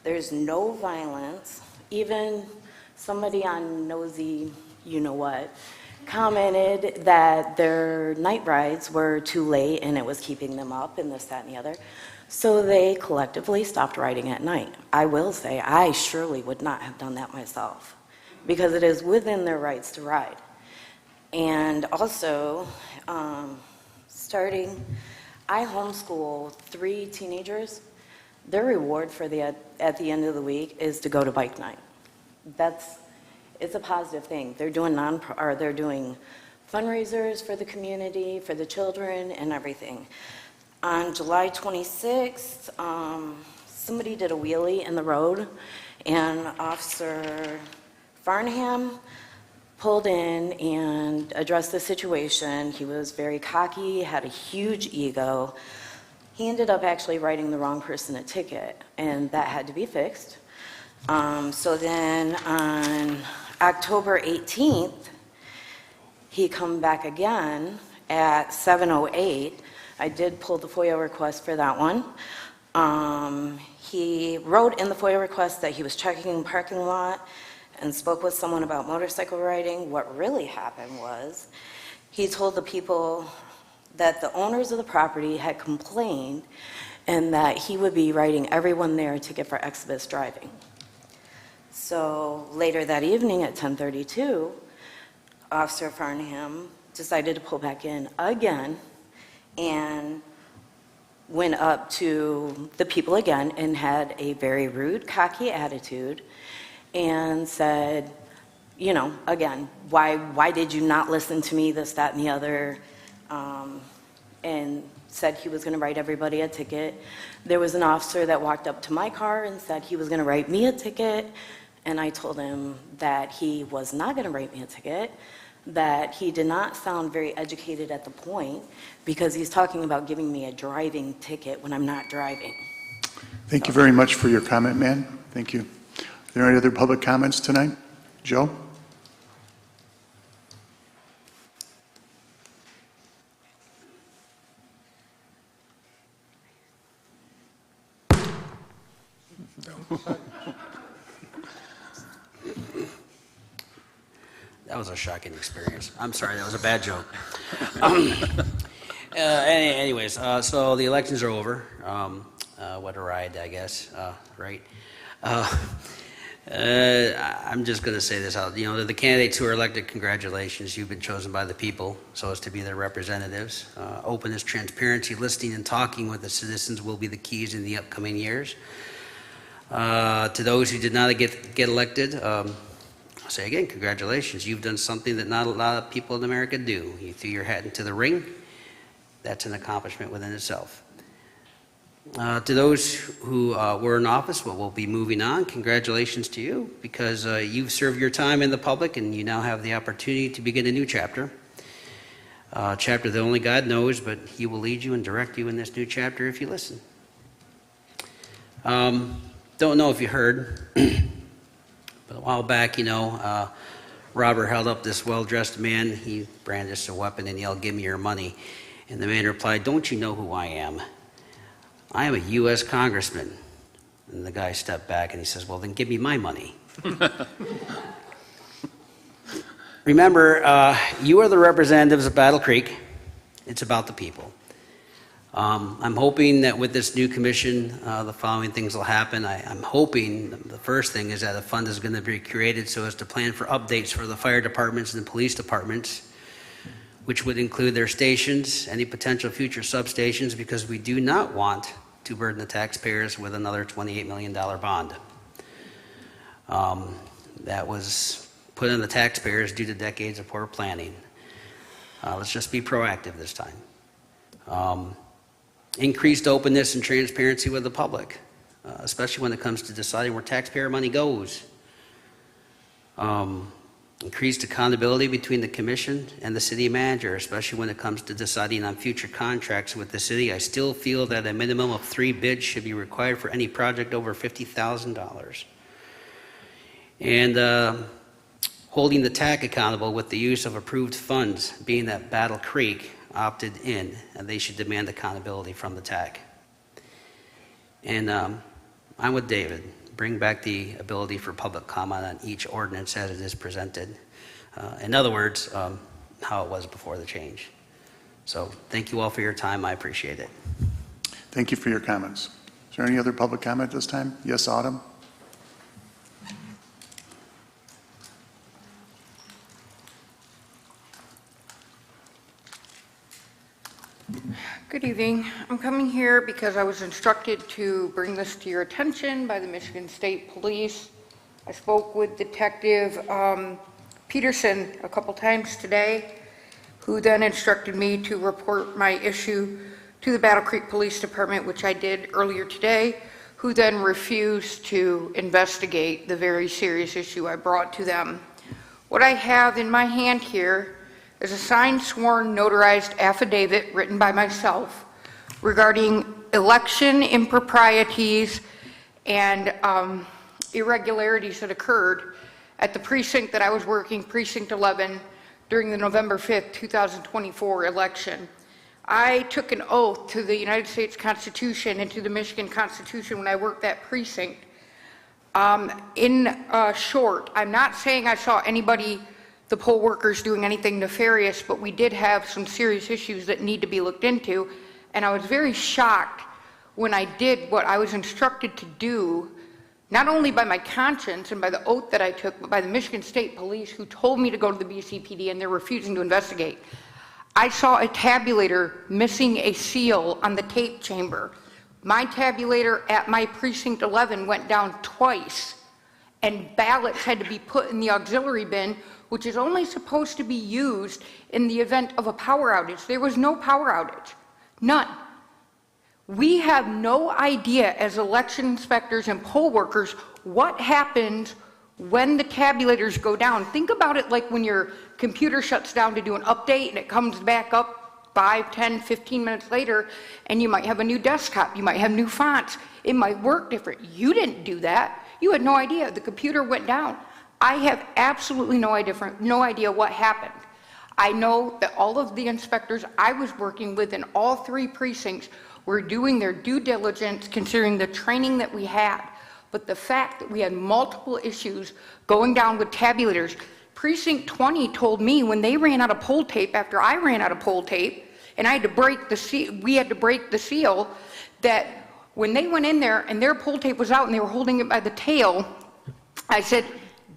There's no violence. Even somebody on Nosy, you-know-what, commented that their night rides were too late and it was keeping them up and this, that, and the other. So they collectively stopped riding at night. I will say, I surely would not have done that myself because it is within their rights to ride. And also, I homeschool 3 teenagers. Their reward for at the end of the week is to go to bike night. It's a positive thing. They're doing they're doing fundraisers for the community, for the children, and everything. On July 26th, somebody did a wheelie in the road, and Officer Farnham pulled in and addressed the situation. He was very cocky, had a huge ego. He ended up actually writing the wrong person a ticket, and that had to be fixed. So then on October 18th, he come back again at 7:08. I did pull the FOIA request for that one. He wrote in the FOIA request that he was checking the parking lot and spoke with someone about motorcycle riding. What really happened was he told the people that the owners of the property had complained and that he would be writing everyone there a ticket for exhibit driving. So later that evening at 10:32, Officer Farnham decided to pull back in again and went up to the people again and had a very rude, cocky attitude and said, you know, again, why did you not listen to me, this, that, and the other, and said he was going to write everybody a ticket. There was an officer that walked up to my car and said he was going to write me a ticket, and I told him that he was not going to write me a ticket, that he did not sound very educated at the point because he's talking about giving me a driving ticket when I'm not driving. Thank you very much for your comment, ma'am. Thank you. Are there any other public comments tonight? Joe? That was a shocking experience. I'm sorry, that was a bad joke. Anyways, so the elections are over. What a ride, I guess, right? I'm just going to say this out. You know, the candidates who are elected, congratulations. You've been chosen by the people so as to be their representatives. Openness, transparency, listening, and talking with the citizens will be the keys in the upcoming years. To those who did not get elected, I'll say again, congratulations. You've done something that not a lot of people in America do. You threw your hat into the ring. That's an accomplishment within itself. To those who were in office but will be moving on, congratulations to you because you've served your time in the public and you now have the opportunity to begin a new chapter. Chapter that only God knows, but He will lead you and direct you in this new chapter if you listen. Don't know if you heard, but a while back, Robert held up this well-dressed man. He brandished a weapon and yelled, "Give me your money." And the man replied, "Don't you know who I am? I am a U.S. congressman." And the guy stepped back and he says, "Well, then give me my money." Remember, you are the representatives of Battle Creek. It's about the people. I'm hoping that with this new commission, the following things will happen. I'm hoping the first thing is that a fund is going to be created so as to plan for updates for the fire departments and the police departments. which would include their stations, any potential future substations, because we do not want to burden the taxpayers with another $28 million bond. That was put on the taxpayers due to decades of poor planning. Let's just be proactive this time. Increased openness and transparency with the public, especially when it comes to deciding where taxpayer money goes. Increased accountability between the commission and the city manager, especially when it comes to deciding on future contracts with the city. I still feel that a minimum of 3 bids should be required for any project over $50,000. And holding the TAC accountable with the use of approved funds, being that Battle Creek opted in, and they should demand accountability from the TAC. And I'm with David. Bring back the ability for public comment on each ordinance as it is presented. In other words, how it was before the change. So thank you all for your time. I appreciate it. Thank you for your comments. Is there any other public comment this time? Yes, Autumn? Good evening. I'm coming here because I was instructed to bring this to your attention by the Michigan State Police. I spoke with Detective Peterson a couple times today, who then instructed me to report my issue to the Battle Creek Police Department, which I did earlier today, who then refused to investigate the very serious issue I brought to them. What I have in my hand here is a signed, sworn, notarized affidavit written by myself regarding election improprieties and irregularities that occurred at the precinct that I was working, Precinct 11, during the November 5th, 2024 election. I took an oath to the United States Constitution and to the Michigan Constitution when I worked that precinct. In short, I'm not saying I saw anybody, the poll workers, doing anything nefarious, but we did have some serious issues that need to be looked into, and I was very shocked when I did what I was instructed to do, not only by my conscience and by the oath that I took, but by the Michigan State Police, who told me to go to the BCPD, and they're refusing to investigate. I saw a tabulator missing a seal on the tape chamber. My tabulator at my Precinct 11 went down twice, and ballots had to be put in the auxiliary bin, which is only supposed to be used in the event of a power outage. There was no power outage, none. We have no idea as election inspectors and poll workers what happens when the tabulators go down. Think about it like when your computer shuts down to do an update and it comes back up 5, 10, 15 minutes later, and you might have a new desktop, you might have new fonts, it might work different. You didn't do that. You had no idea. The computer went down. I have absolutely no idea what happened. I know that all of the inspectors I was working with in all 3 precincts were doing their due diligence considering the training that we had. But the fact that we had multiple issues going down with tabulators, Precinct 20 told me when they ran out of poll tape, after I ran out of poll tape, and I had to break the seal, we had to break the seal, that when they went in there and their poll tape was out and they were holding it by the tail, I said,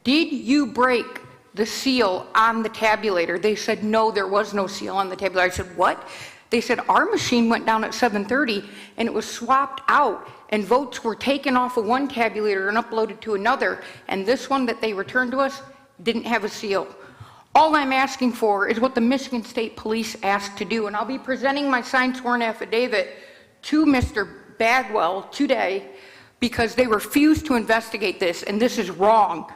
"Did you break the seal on the tabulator?" They said, "No, there was no seal on the tabulator." I said, "What?" They said, "Our machine went down at 7:30 and it was swapped out and votes were taken off of one tabulator and uploaded to another, and this one that they returned to us didn't have a seal." All I'm asking for is what the Michigan State Police asked to do, and I'll be presenting my signed sworn affidavit to Mr. Bagwell today because they refused to investigate this, and this is wrong.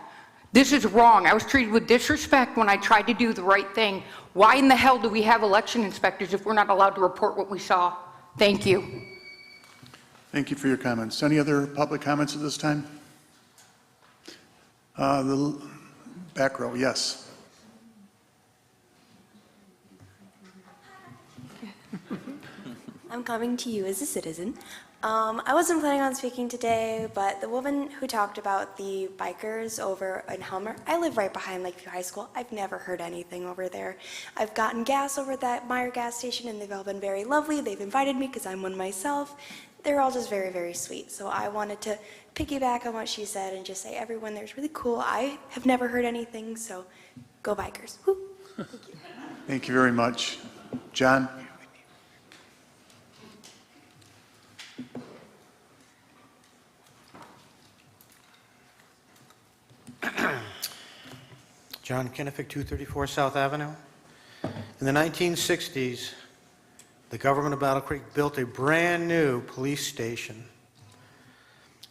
This is wrong. I was treated with disrespect when I tried to do the right thing. Why in the hell do we have election inspectors if we're not allowed to report what we saw? Thank you. Thank you for your comments. Any other public comments at this time? The back row, yes. I'm coming to you as a citizen. I wasn't planning on speaking today, but the woman who talked about the bikers over in Helmer, I live right behind Lakeview High School. I've never heard anything over there. I've gotten gas over at that Meyer gas station, and they've all been very lovely. They've invited me because I'm one myself. They're all just very, very sweet. So I wanted to piggyback on what she said and just say everyone there's really cool. I have never heard anything, so go bikers. Woo. Thank you. Thank you very much. John? John Kennefic, 234 South Avenue. In the 1960s, the government of Battle Creek built a brand-new police station.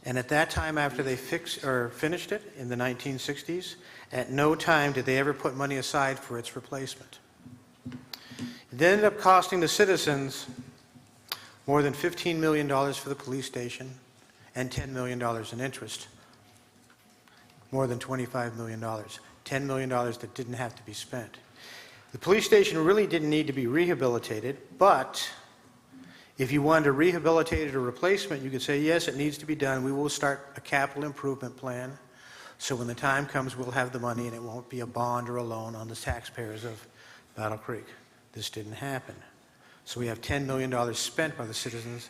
And at that time, after they finished it in the 1960s, at no time did they ever put money aside for its replacement. It ended up costing the citizens more than $15 million for the police station and $10 million in interest. More than $25 million. $10 million that didn't have to be spent. The police station really didn't need to be rehabilitated, but if you wanted to rehabilitate it or replacement, you could say, yes, it needs to be done. We will start a capital improvement plan. So when the time comes, we'll have the money and it won't be a bond or a loan on the taxpayers of Battle Creek. This didn't happen. So we have $10 million spent by the citizens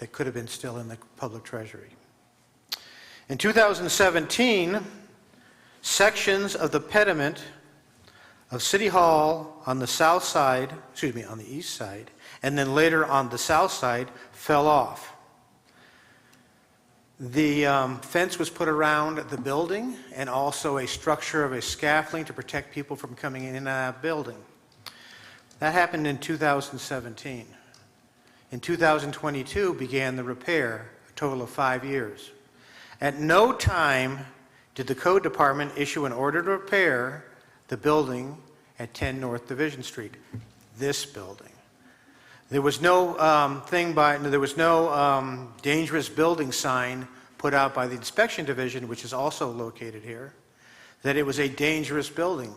that could have been still in the public treasury. In 2017, sections of the pediment of City Hall on the south side, on the east side, and then later on the south side fell off. The fence was put around the building and also a structure of a scaffolding to protect people from coming in and out of the building. That happened in 2017. In 2022 began the repair, a total of 5 years. At no time did the Code Department issue an order to repair the building at 10 North Division Street, this building. There was no dangerous building sign put out by the Inspection Division, which is also located here, that it was a dangerous building.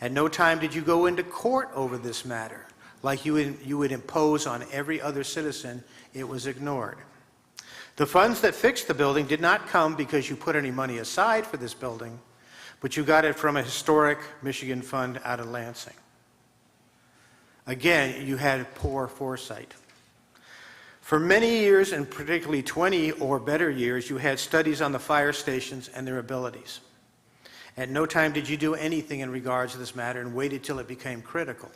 At no time did you go into court over this matter. Like you would impose on every other citizen, it was ignored. The funds that fixed the building did not come because you put any money aside for this building, but you got it from a historic Michigan fund out of Lansing. Again, you had poor foresight. For many years, and particularly 20 or better years, you had studies on the fire stations and their abilities. At no time did you do anything in regards to this matter and waited till it became critical.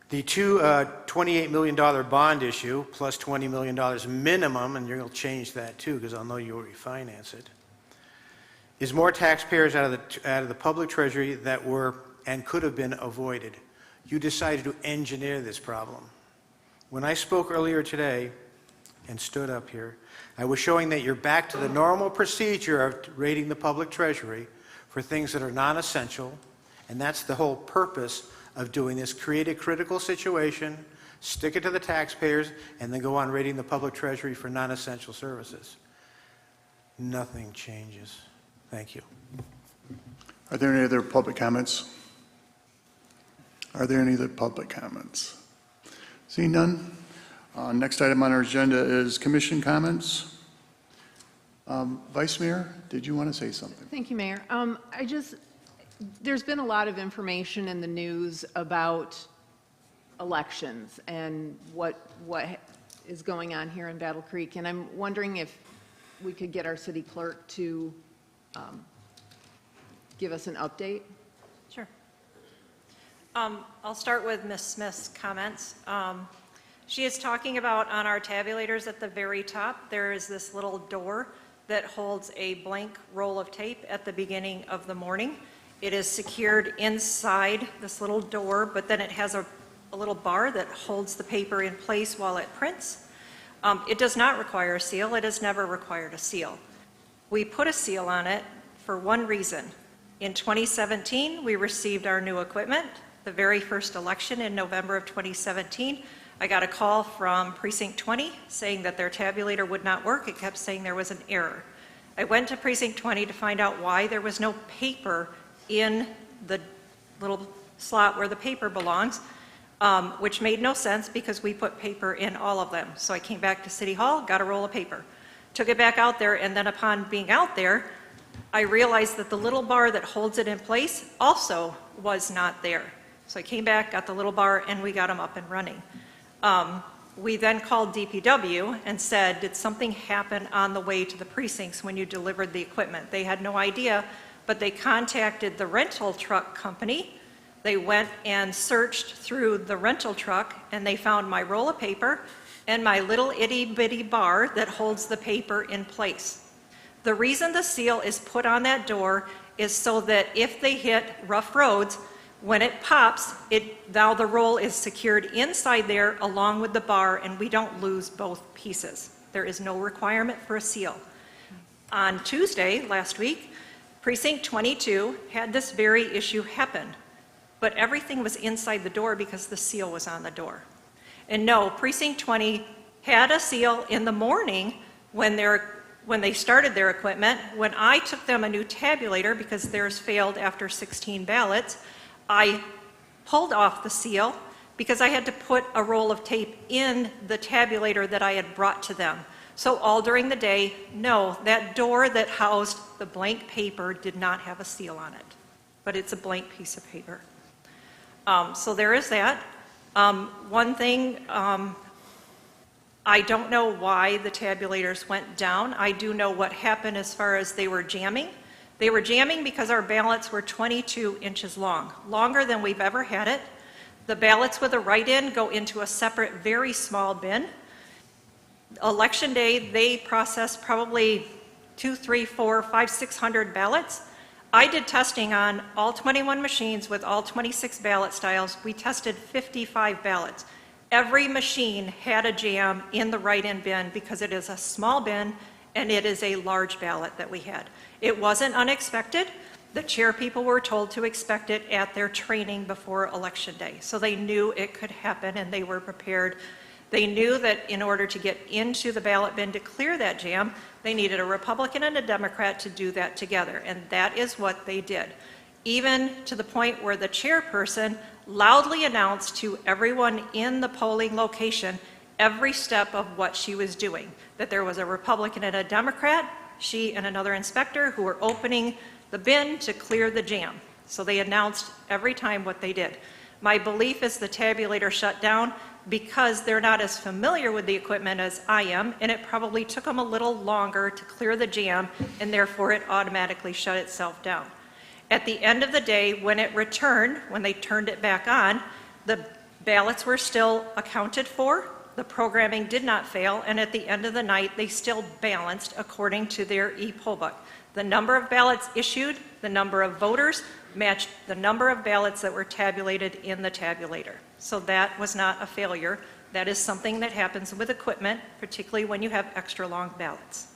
The $28 million bond issue, plus $20 million minimum, and you'll change that too, because I'll know you'll refinance it, is more taxpayers out of the public treasury that were and could have been avoided. You decided to engineer this problem. When I spoke earlier today and stood up here, I was showing that you're back to the normal procedure of raiding the public treasury for things that are non-essential, and that's the whole purpose of doing this. Create a critical situation, stick it to the taxpayers, and then go on raiding the public treasury for non-essential services. Nothing changes. Thank you. Are there any other public comments? Are there any other public comments? Seeing none. Next item on our agenda is commission comments. Vice Mayor, did you want to say something? Thank you, Mayor. There's been a lot of information in the news about elections and what is going on here in Battle Creek, and I'm wondering if we could get our city clerk to give us an update. Sure. I'll start with Ms. Smith's comments. She is talking about on our tabulators at the very top, there is this little door that holds a blank roll of tape at the beginning of the morning. It is secured inside this little door, but then it has a little bar that holds the paper in place while it prints. It does not require a seal. It has never required a seal. We put a seal on it for one reason. In 2017, we received our new equipment. The very first election in November of 2017, I got a call from Precinct 20 saying that their tabulator would not work. It kept saying there was an error. I went to Precinct 20 to find out why there was no paper in the little slot where the paper belongs, which made no sense because we put paper in all of them. So I came back to City Hall, got a roll of paper, took it back out there, and then upon being out there, I realized that the little bar that holds it in place also was not there. So I came back, got the little bar, and we got them up and running. We then called DPW and said, did something happen on the way to the precincts when you delivered the equipment? They had no idea, but they contacted the rental truck company They went and searched through the rental truck, and they found my roll of paper and my little itty-bitty bar that holds the paper in place. The reason the seal is put on that door is so that if they hit rough roads, when it pops, now the roll is secured inside there along with the bar, and we don't lose both pieces. There is no requirement for a seal. On Tuesday, last week, Precinct 22 had this very issue happen, but everything was inside the door because the seal was on the door. And no, Precinct 20 had a seal in the morning when they started their equipment. When I took them a new tabulator because theirs failed after 16 ballots, I pulled off the seal because I had to put a roll of tape in the tabulator that I had brought to them. So all during the day, no, that door that housed the blank paper did not have a seal on it, but it's a blank piece of paper. So there is that. One thing, I don't know why the tabulators went down. I do know what happened as far as they were jamming. They were jamming because our ballots were 22 inches long, longer than we've ever had it. The ballots with a write-in go into a separate, very small bin. Election day, they processed probably 200, 300, 400, 500, 600 ballots. I did testing on all 21 machines with all 26 ballot styles. We tested 55 ballots. Every machine had a jam in the write-in bin because it is a small bin and it is a large ballot that we had. It wasn't unexpected. The chair people were told to expect it at their training before Election Day. So they knew it could happen and they were prepared. They knew that in order to get into the ballot bin to clear that jam, they needed a Republican and a Democrat to do that together, and that is what they did. Even to the point where the chairperson loudly announced to everyone in the polling location every step of what she was doing, that there was a Republican and a Democrat, she and another inspector who were opening the bin to clear the jam. So they announced every time what they did. My belief is the tabulator shut down because they're not as familiar with the equipment as I am, and it probably took them a little longer to clear the jam, and therefore it automatically shut itself down. At the end of the day, when it returned, when they turned it back on, the ballots were still accounted for, the programming did not fail, and at the end of the night, they still balanced according to their e-poll book. The number of ballots issued, the number of voters, matched the number of ballots that were tabulated in the tabulator. So that was not a failure. That is something that happens with equipment, particularly when you have extra long ballots.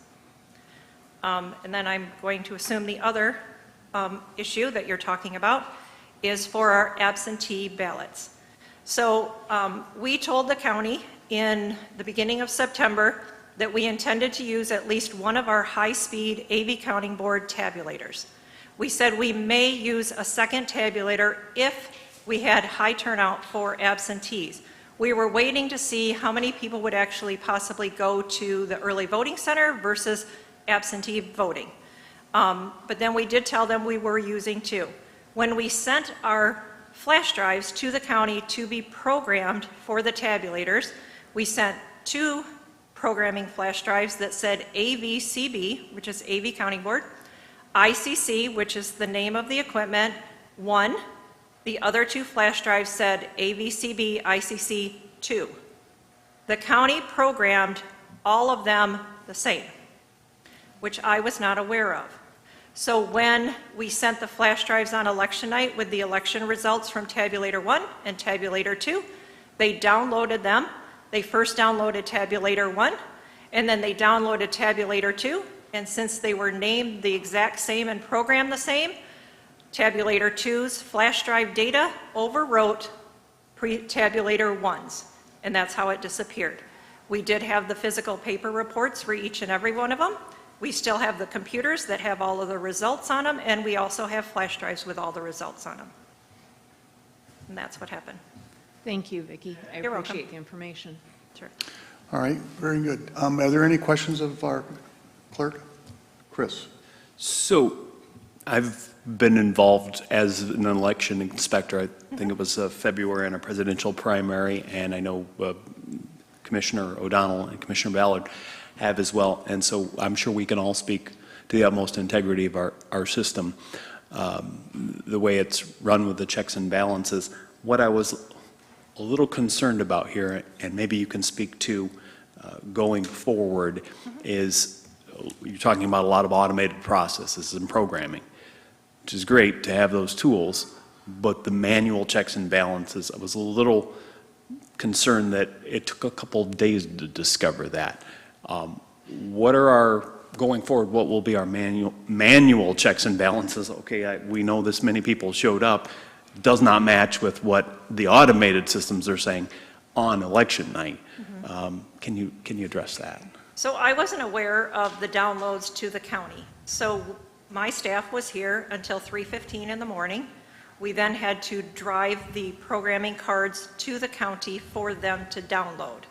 And then I'm going to assume the other issue that you're talking about is for our absentee ballots. So we told the county in the beginning of September that we intended to use at least one of our high-speed AV counting board tabulators. We said we may use a second tabulator if we had high turnout for absentees. We were waiting to see how many people would actually possibly go to the early voting center versus absentee voting. But then we did tell them we were using two. When we sent our flash drives to the county to be programmed for the tabulators, we sent two programming flash drives that said AVCB, which is AV Counting Board, ICC, which is the name of the equipment, 1. The other two flash drives said AVCB, ICC, 2. The county programmed all of them the same, which I was not aware of. So when we sent the flash drives on election night with the election results from Tabulator 1 and Tabulator 2, they downloaded them. They first downloaded Tabulator 1, and then they downloaded Tabulator 2, and since they were named the exact same and programmed the same, Tabulator 2's flash drive data overwrote Tabulator 1's, and that's how it disappeared. We did have the physical paper reports for each and every one of them. We still have the computers that have all of the results on them, and we also have flash drives with all the results on them. And that's what happened. Thank you, Vicki. I You're appreciate welcome. the information. Sure. All right, very good. Are there any questions of our clerk? Chris? So I've been involved as an election inspector. I think it was February in a presidential primary, and I know Commissioner O'Donnell and Commissioner Ballard have as well. And so I'm sure we can all speak to the utmost integrity of our system. the way it's run with the checks and balances. What I was a little concerned about here, and maybe you can speak to going forward, is you're talking about a lot of automated processes and programming, which is great to have those tools, but the manual checks and balances, I was a little concerned that it took a couple of days to discover that. What are our, going forward, what will be our manual checks and balances? Okay, we know this many people showed up, does not match with what the automated systems are saying on election night. Can you address that? So I wasn't aware of the downloads to the county. So my staff was here until 3:15 in the morning. We then had to drive the programming cards to the county for them to download.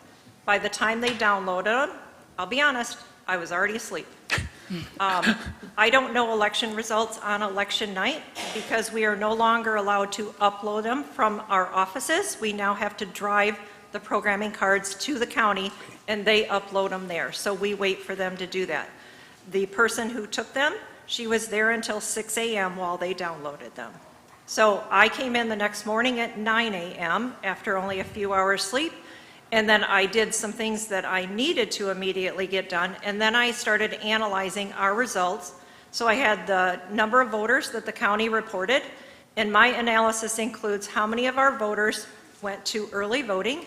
By the time they downloaded them, I'll be honest, I was already asleep. I don't know election results on election night because we are no longer allowed to upload them from our offices. We now have to drive the programming cards to the county and they upload them there. So we wait for them to do that. The person who took them, she was there until 6 a.m. while they downloaded them. So I came in the next morning at 9 a.m. after only a few hours sleep, and then I did some things that I needed to immediately get done, and then I started analyzing our results. So I had the number of voters that the county reported, and my analysis includes how many of our voters went to early voting,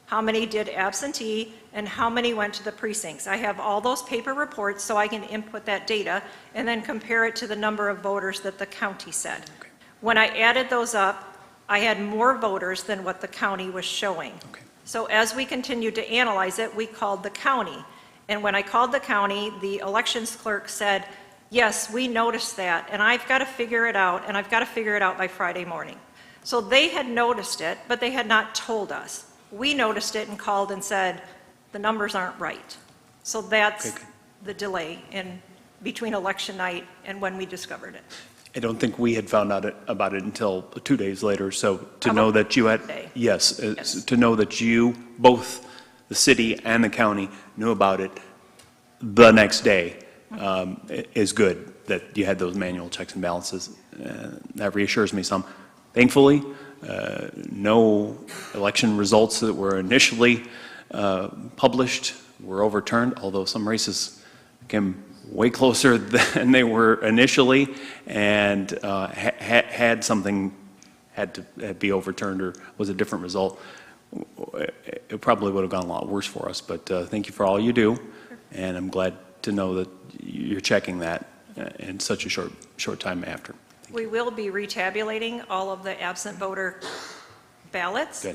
how many did absentee, and how many went to the precincts. I have all those paper reports so I can input that data and then compare it to the number of voters that the county said. Okay. When I added those up, I had more voters than what the county was showing. Okay. So as we continued to analyze it, we called the county. And when I called the county, the elections clerk said, yes, we noticed that, and I've got to figure it out, and I've got to figure it out by Friday morning. So they had noticed it, but they had not told us. We noticed it and called and said, the numbers aren't right. So that's the delay in between election night and when we discovered it. I don't think we had found out about it until 2 days later, so to know that you had, yes, to know that you, both the city and the county, knew about it the next day is good, that you had those manual checks and balances. That reassures me some. Thankfully, no election results that were initially published were overturned, although some races came way closer than they were initially, and had something had to be overturned or was a different result, it probably would have gone a lot worse for us. But thank you for all you do, and I'm glad to know that you're checking that in such a short time after. We will be retabulating all of the absent voter ballots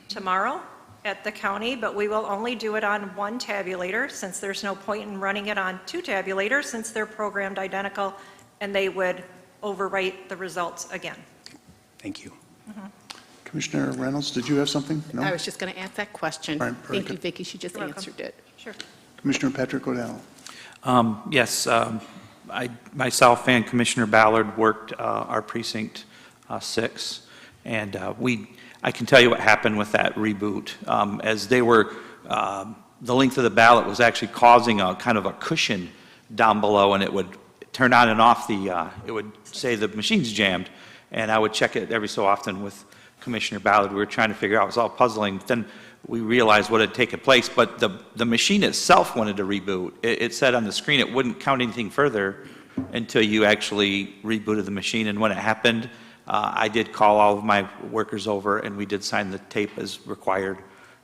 tomorrow at the county, but we will only do it on one tabulator since there's no point in running it on two tabulators since they're programmed identical and they would overwrite the results again. Thank you. Commissioner Reynolds, did you have something? No? I was just going to ask that question. All right, very Thank you, good. Vicki. She just answered it. Sure. Commissioner Patrick O'Donnell. Yes, myself and Commissioner Ballard worked our precinct 6, and I can tell you what happened with that reboot. As they were, the length of the ballot was actually causing a kind of a cushion down below, and it would turn on and off it would say the machine's jammed, and I would check it every so often with Commissioner Ballard. We were trying to figure out, it was all puzzling. Then we realized what had taken place, but the machine itself wanted to reboot. It said on the screen it wouldn't count anything further until you actually rebooted the machine, and when it happened, I did call all of my workers over, and we did sign the tape as required,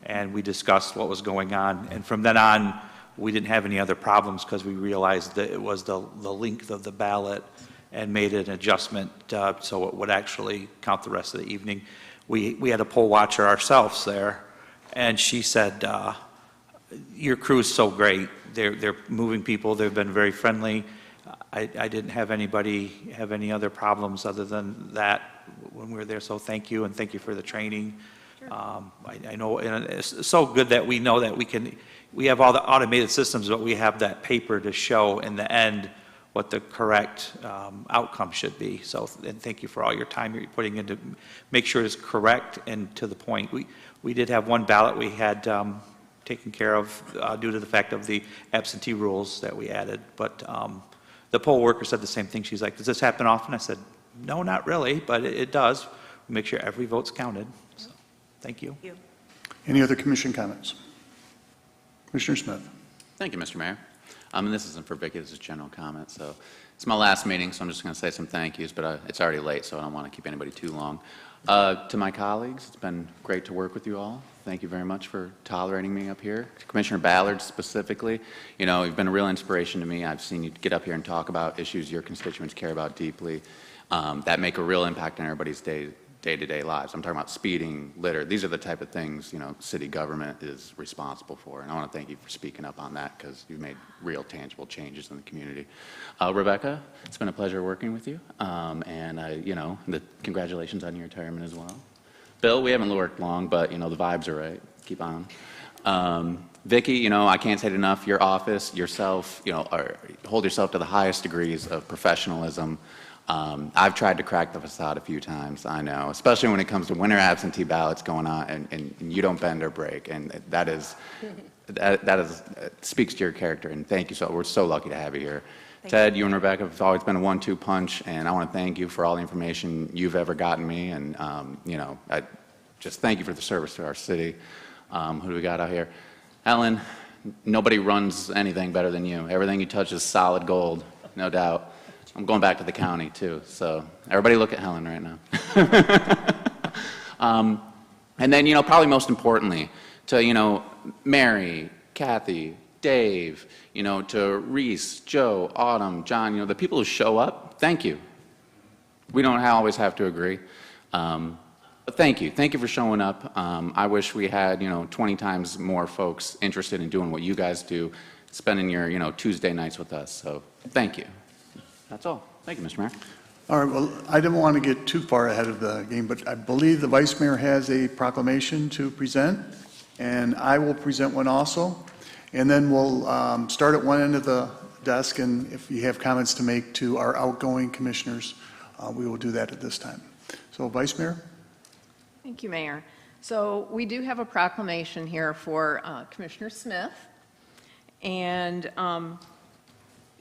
and we discussed what was going on. And from then on, we didn't have any other problems because we realized that it was the length of the ballot and made an adjustment so it would actually count the rest of the evening. We had a poll watcher ourselves there, and she said, your crew is so great. They're moving people. They've been very friendly. I didn't have anybody have any other problems other than that when we were there, so thank you, and thank you for the training. Sure. I know, and it's so good that we know that we have all the automated systems, but we have that paper to show in the end what the correct outcome should be. So, and thank you for all your time you're putting into make sure it's correct and to the point. We did have one ballot we had taken care of due to the fact of the absentee rules that we added, but the poll worker said the same thing. She's like, does this happen often? I said, No, not really, but it does. We make sure every vote's counted. So, thank you. Any other commission comments? Commissioner Smith. Thank you, Mr. Mayor. And this isn't for Vicki, this is general comment. So it's my last meeting, so I'm just going to say some thank yous, but it's already late, so I don't want to keep anybody too long. To my colleagues, it's been great to work with you all. Thank you very much for tolerating me up here. To Commissioner Ballard specifically, you know, you've been a real inspiration to me. I've seen you get up here and talk about issues your constituents care about deeply that make a real impact on everybody's day-to-day lives. I'm talking about speeding, litter. These are the type of things, you know, city government is responsible for. And I want to thank you for speaking up on that because you've made real tangible changes in the community. Rebecca, it's been a pleasure working with you. You know, congratulations on your retirement as well. Bill, we haven't worked long, but, you know, the vibes are right. Keep on. Vicki, you know, I can't say it enough. Your office, yourself, you know, hold yourself to the highest degrees of professionalism. I've tried to crack the facade a few times, I know, especially when it comes to winter absentee ballots going on, and you don't bend or break, and that speaks to your character, and thank you. So we're so lucky to have you here. Ted, you and Rebecca have always been a 1-2 punch, and I want to thank you for all the information you've ever gotten me, and you know, I just thank you for the service to our city. Who do we got out here? Ellen, nobody runs anything better than you. Everything you touch is solid gold, no doubt. I'm going back to the county too, so everybody look at Helen right now. And then, you know, probably most importantly, to, you know, Mary, Kathy, Dave, you know, to Reese, Joe, Autumn, John, you know, the people who show up, thank you. We don't always have to agree. But thank you. Thank you for showing up. I wish we had, you know, 20 times more folks interested in doing what you guys do, spending your, you know, Tuesday nights with us. So thank you. That's all. Thank you, Mr. Mayor. All right, well, I didn't want to get too far ahead of the game, but I believe the Vice Mayor has a proclamation to present, and I will present one also. And then we'll start at one end of the desk, and if you have comments to make to our outgoing commissioners, we will do that at this time. So, Vice Mayor? Thank you, Mayor. So we do have a proclamation here for Commissioner Smith. And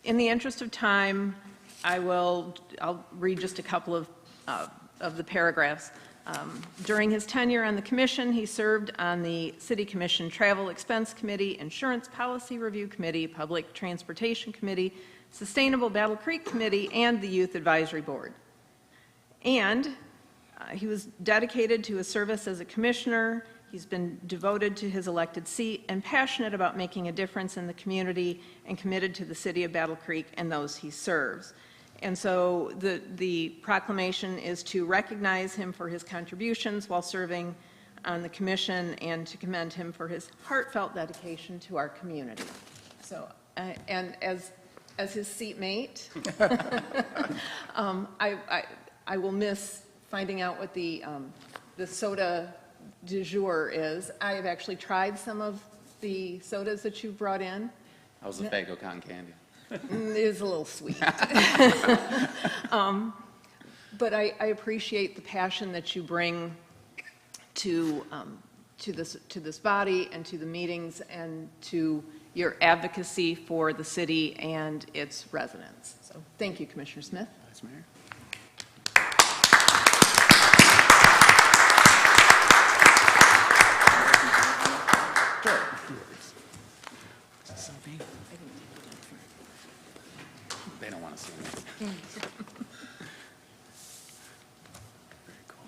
in the interest of time, I'll read just a couple of the paragraphs. During his tenure on the commission, he served on the City Commission Travel Expense Committee, Insurance Policy Review Committee, Public Transportation Committee, Sustainable Battle Creek Committee, and the Youth Advisory Board. And he was dedicated to his service as a commissioner. He's been devoted to his elected seat and passionate about making a difference in the community and committed to the city of Battle Creek and those he serves. And so the proclamation is to recognize him for his contributions while serving on the commission and to commend him for his heartfelt dedication to our community. So, and as his seatmate, I will miss finding out what the soda du jour is. I have actually tried some of the sodas that you brought in. How was the Faygo cotton candy? It is a little sweet. But I appreciate the passion that you bring to this body and to the meetings and to your advocacy for the city and its residents. So thank you, Commissioner Smith. Vice Mayor. They don't want to see me. Very cool.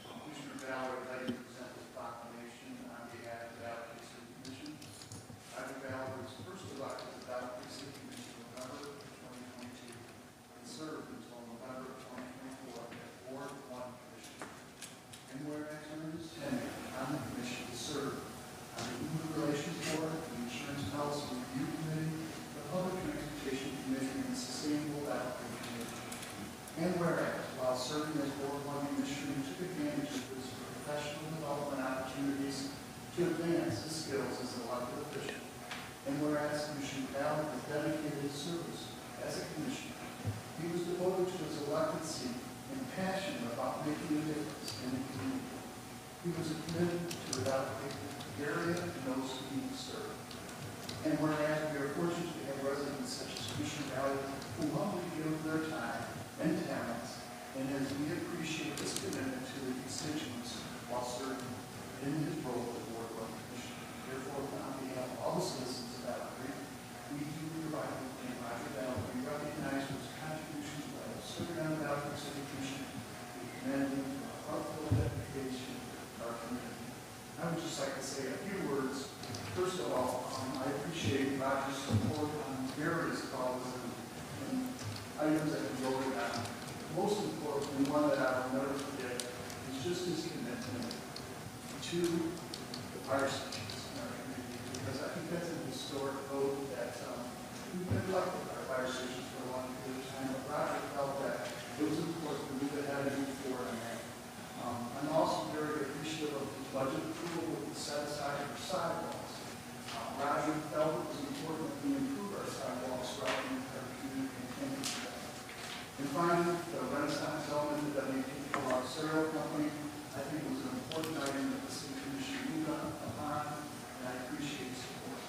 Commissioner Ballard, I'd like to present this proclamation on behalf of the Battle Creek City Commission. Ivan Ballard was first elected to the Battle Creek City Commission in November 2022 and served until November 2024 as Ward 1 Commissioner. And whereas during his tenure on the commission, he served on the Human Relations Board, the Insurance Policy Review Committee, the Public Transportation Committee, and the Sustainable Battle Creek Committee. And whereas, while serving as Ward 1 Commissioner, he took advantage of his professional development opportunities to advance his skills as an elected official. And whereas Commissioner Ballard has dedicated his service as a commissioner, he was devoted to his elected seat and passionate about making a difference in the community. He was committed to the Battle Creek area and those who he served. And whereas we are fortunate to have residents such as Commissioner Ballard who humbly give their time and talents and as we appreciate his commitment to the constituents while serving in his role as Board of Commissioner. Therefore, on behalf of all the citizens of Battle Creek, we do hereby proclaim Roger Battle Creek recognized for his contributions while serving on the Battle Creek City Commission. We commend him for a heartfelt dedication to our community. I would just like to say a few words. First of all, I appreciate Roger's support on various causes and items that we voted on. Most importantly, one that I will never forget is just his commitment to the fire stations in our community, because I think that's an historic vote that we've been elected our fire stations for a long period of time, but Roger felt that it was important to move ahead and move forward on that. I'm also very appreciative of the budget approval with the set aside for sidewalks. Roger felt it was important that we improve our sidewalks throughout the entire community, and thank you for that. And finally, the Renaissance element of the WPO Cereal Company, I think was an important item that the City Commission moved upon, and I appreciate the support.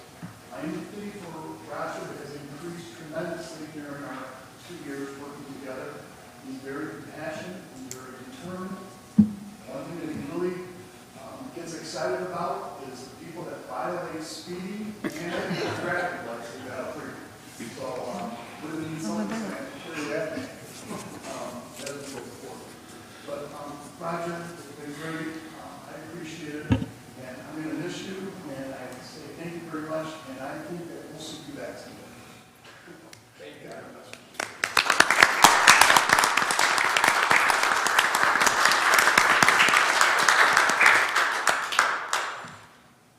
My empathy for Roger has increased tremendously during our 2 years working together. He's very compassionate, he's very determined. One thing that he really gets excited about is the people that violate speeding and traffic lights in Battle Creek. So, really need someone to carry that. That is so important. But, Roger, it's been great. I appreciate it. And I'm going to miss you. And I say thank you very much. And I think that we'll see you back someday. Thank you very much.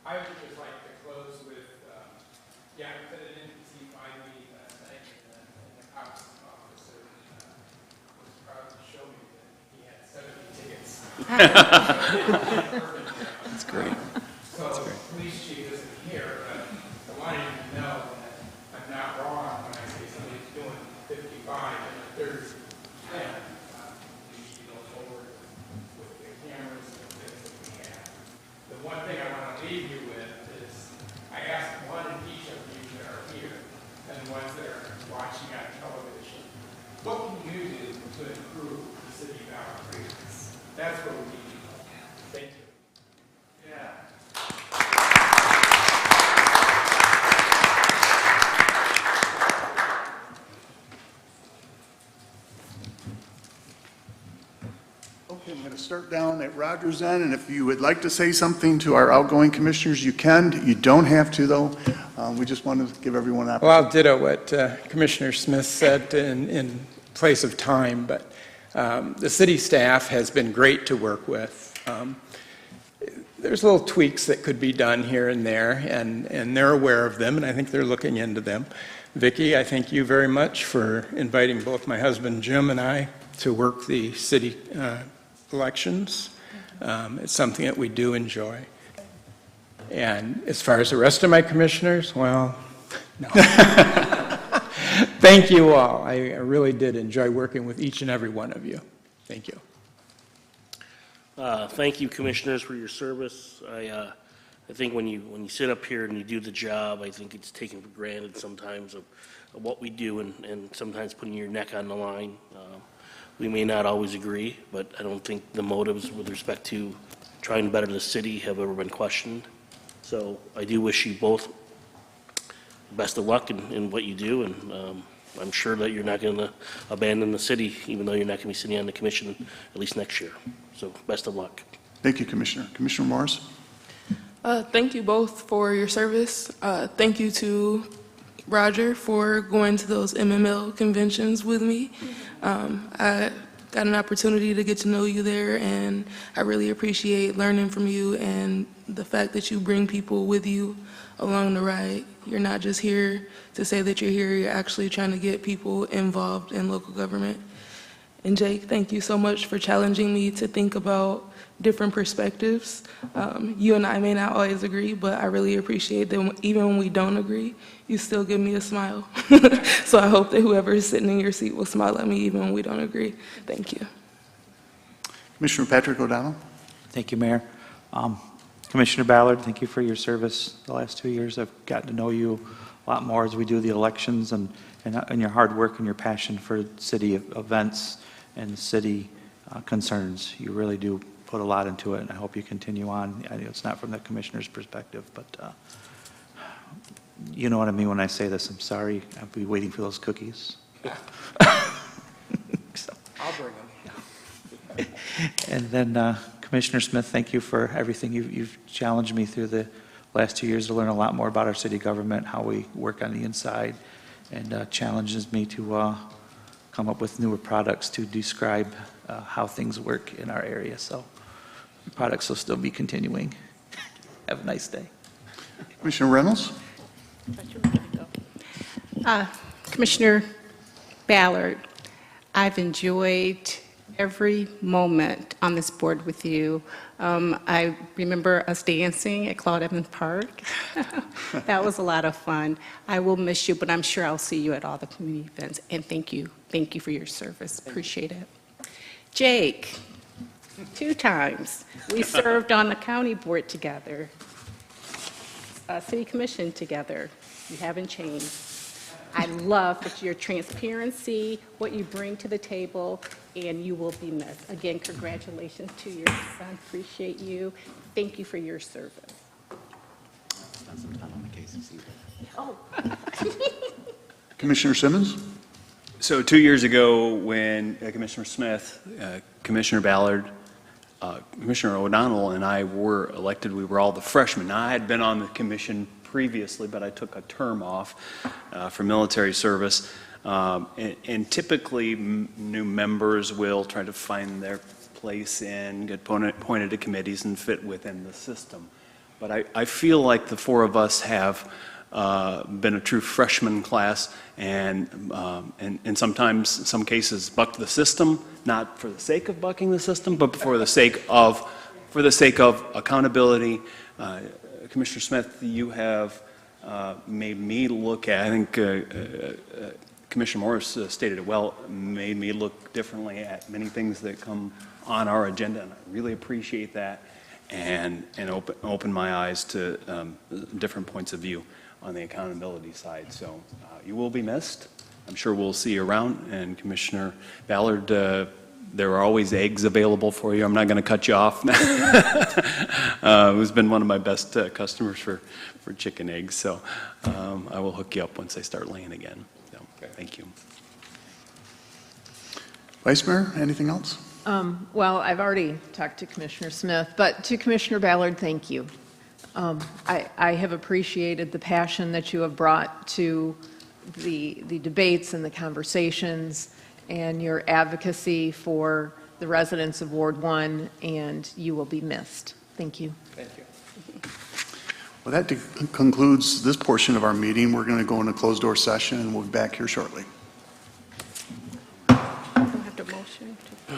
I would just like to close with, yeah, I put it in to see finally thank the cops officer was proud to show me that he had 70 tickets. That's great. So the police chief isn't here, but I wanted you to know that I'm not wrong when I say somebody's doing 55 and a third step. We need to go forward with the cameras and the things that we have. The one thing I want to leave you with is I asked one of each of you that are here and the ones that are watching on television, what can you do to improve the city of Battle Creek? That's what we need to know. Thank you. Yeah. Okay, I'm going to start down at Roger's end, and if you would like to say something to our outgoing commissioners, you can. You don't have to, though. We just want to give everyone an opportunity. Well, I'll ditto what Commissioner Smith said in place of time, but the city staff has been great to work with. There's little tweaks that could be done here and there, and they're aware of them, and I think they're looking into them. Vicki, I thank you very much for inviting both my husband Jim and I to work the city elections. It's something that we do enjoy. And as far as the rest of my commissioners, well, no. Thank you all. I really did enjoy working with each and every one of you. Thank you. Thank you, commissioners, for your service. I think when you sit up here and you do the job, I think it's taken for granted sometimes of what we do and sometimes putting your neck on the line. We may not always agree, but I don't think the motives with respect to trying to better the city have ever been questioned. So I do wish you both best of luck in what you do, and I'm sure that you're not going to abandon the city, even though you're not going to be sitting on the commission at least next year. So best of luck. Thank you, Commissioner. Commissioner Morris? Thank you both for your service. Thank you to Roger for going to those MML conventions with me. I got an opportunity to get to know you there, and I really appreciate learning from you and the fact that you bring people with you along the ride. You're not just here to say that you're here, you're actually trying to get people involved in local government. And Jake, thank you so much for challenging me to think about different perspectives. You and I may not always agree, but I really appreciate that even when we don't agree, you still give me a smile. So I hope that whoever is sitting in your seat will smile at me even when we don't agree. Thank you. Commissioner Patrick O'Donnell? Thank you, Mayor. Commissioner Ballard, thank you for your service the last 2 years. I've gotten to know you a lot more as we do the elections, and your hard work and your passion for city events and city concerns. You really do put a lot into it, and I hope you continue on. I know it's not from the commissioner's perspective, but you know what I mean when I say this. I'm sorry. I'll be waiting for those cookies. I'll bring them. And then Commissioner Smith, thank you for everything. You've challenged me through the last 2 years to learn a lot more about our city government, how we work on the inside, and challenges me to come up with newer products to describe how things work in our area. So products will still be continuing. Have a nice day. Commissioner Reynolds? Commissioner Ballard, I've enjoyed every moment on this board with you. I remember us dancing at Claude Evans Park. That was a lot of fun. I will miss you, but I'm sure I'll see you at all the community events. And thank you. Thank you for your service. Appreciate it. Jake, 2 times. We served on the county board together, city commission together. You haven't changed. I love that your transparency, what you bring to the table, and you will be missed. Again, congratulations to your son. Appreciate you. Thank you for your service. Spend some time on the cases either. Oh. Commissioner Simmons? So 2 years ago, when Commissioner Smith, Commissioner Ballard, Commissioner O'Donnell, and I were elected, we were all the freshmen. Now, I had been on the commission previously, but I took a term off for military service. And typically, new members will try to find their place in, get appointed to committees, and fit within the system. But I feel like the 4 of us have been a true freshman class, and sometimes, in some cases, bucked the system, not for the sake of bucking the system, but for the sake of accountability. Commissioner Smith, you have made me look at, I think Commissioner Morris stated it well, made me look differently at many things that come on our agenda, and I really appreciate that, and open my eyes to different points of view on the accountability side. So you will be missed. I'm sure we'll see you around. And Commissioner Ballard, there are always eggs available for you. I'm not going to cut you off. Who's been one of my best customers for chicken eggs. So I will hook you up once they start laying again. So, thank you. Vice Mayor, anything else? Well, I've already talked to Commissioner Smith, but to Commissioner Ballard, thank you. I have appreciated the passion that you have brought to the debates and the conversations, and your advocacy for the residents of Ward 1, and you will be missed. Thank you. Thank you. Well, that concludes this portion of our meeting. We're going to go into closed-door session, and we'll be back here shortly. I don't have to motion to.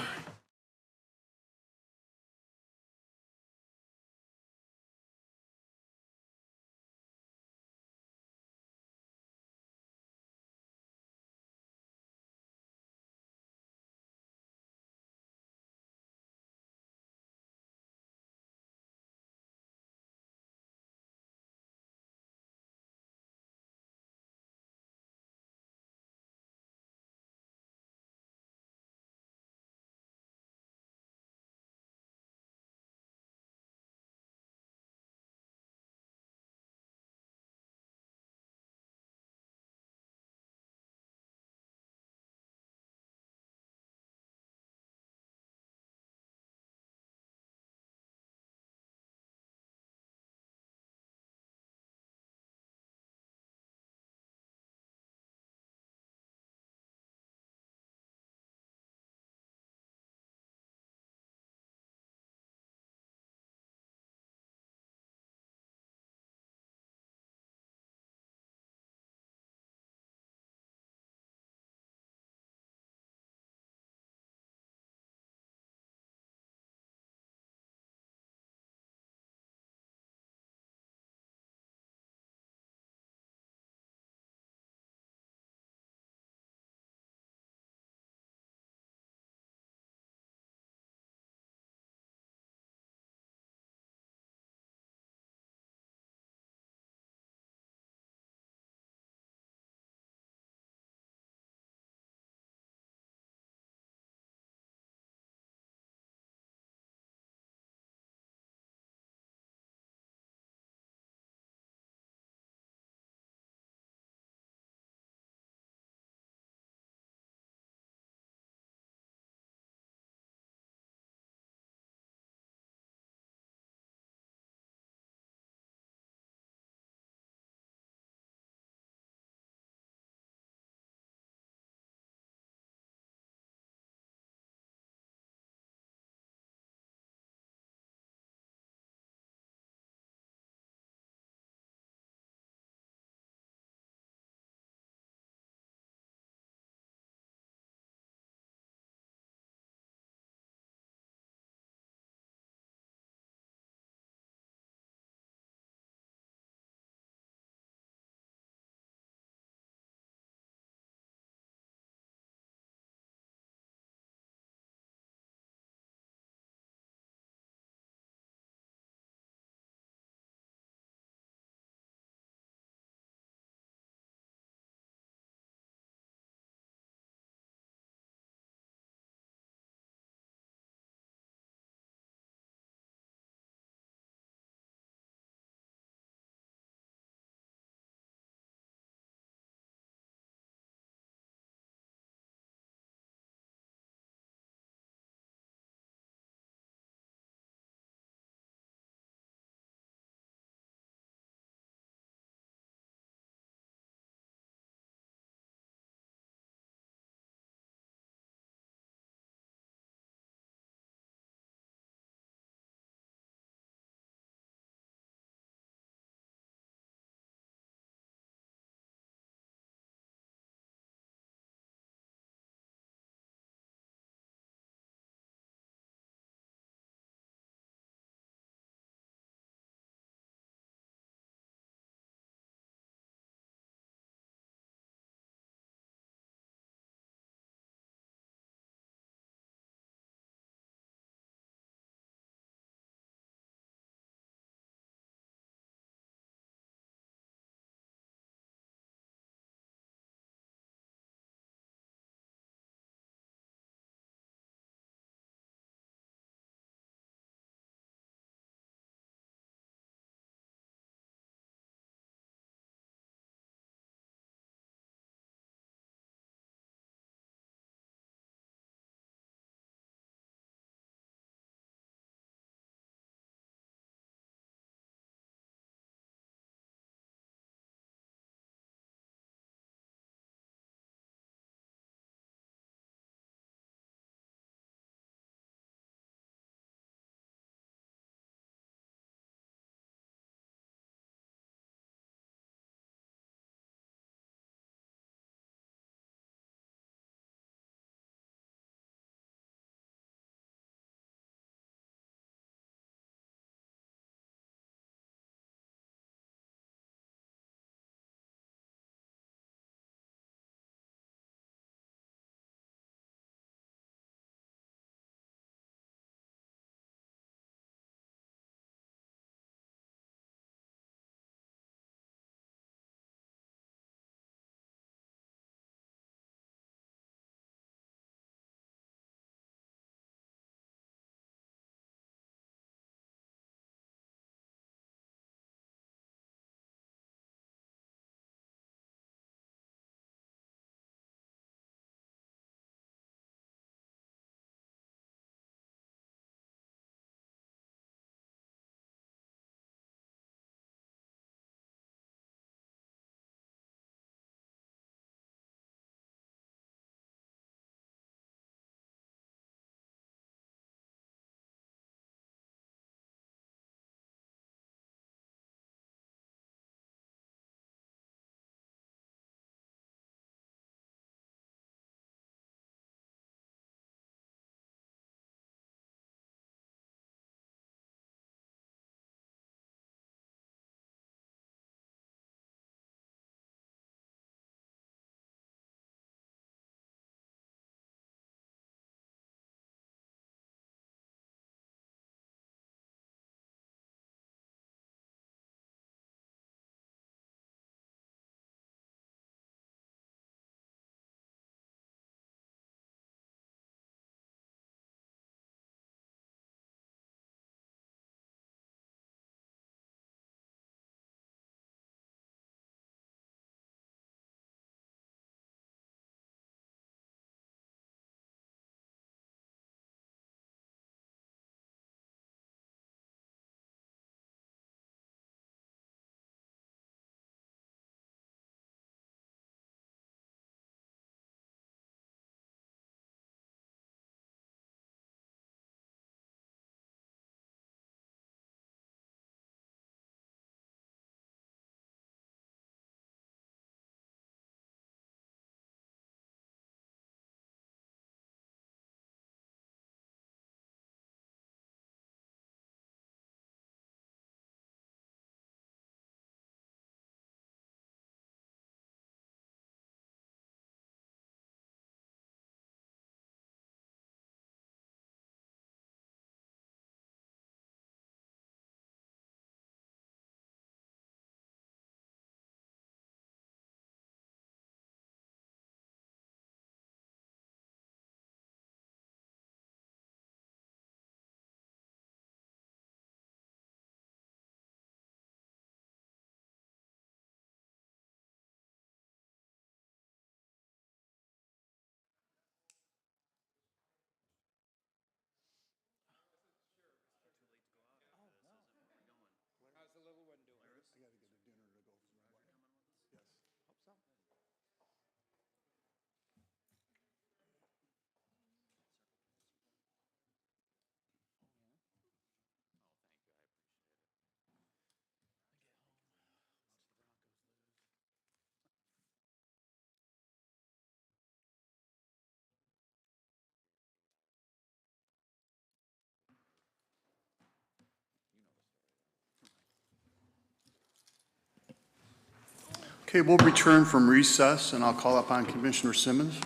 Okay, we'll return from recess, and I'll call upon Commissioner Simmons.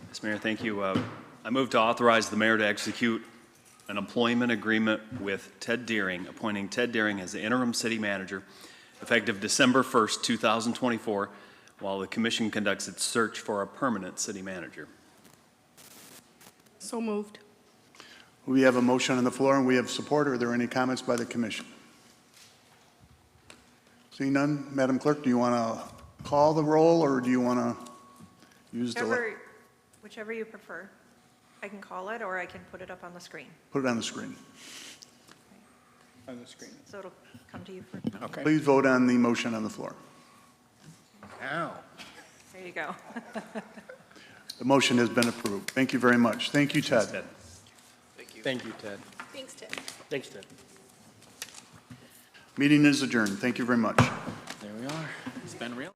Yes, Mayor, thank you. I move to authorize the mayor to execute an employment agreement with Ted Deering, appointing Ted Deering as the interim city manager effective December 1st, 2024, while the commission conducts its search for a permanent city manager. So moved. We have a motion on the floor, and we have support. Are there any comments by the commission? Seeing none, Madam Clerk, do you want to call the roll, or do you want to use the... Whichever you prefer. I can call it, or I can put it up on the screen. Put it on the screen. On the screen. So it'll come to you first. Okay. Please vote on the motion on the floor. Ow. There you go. The motion has been approved. Thank you very much. Thank you, Ted. Thank you, Ted. Thanks, Ted. Thanks, Ted. Meeting is adjourned. Thank you very much. There we are. It's been real.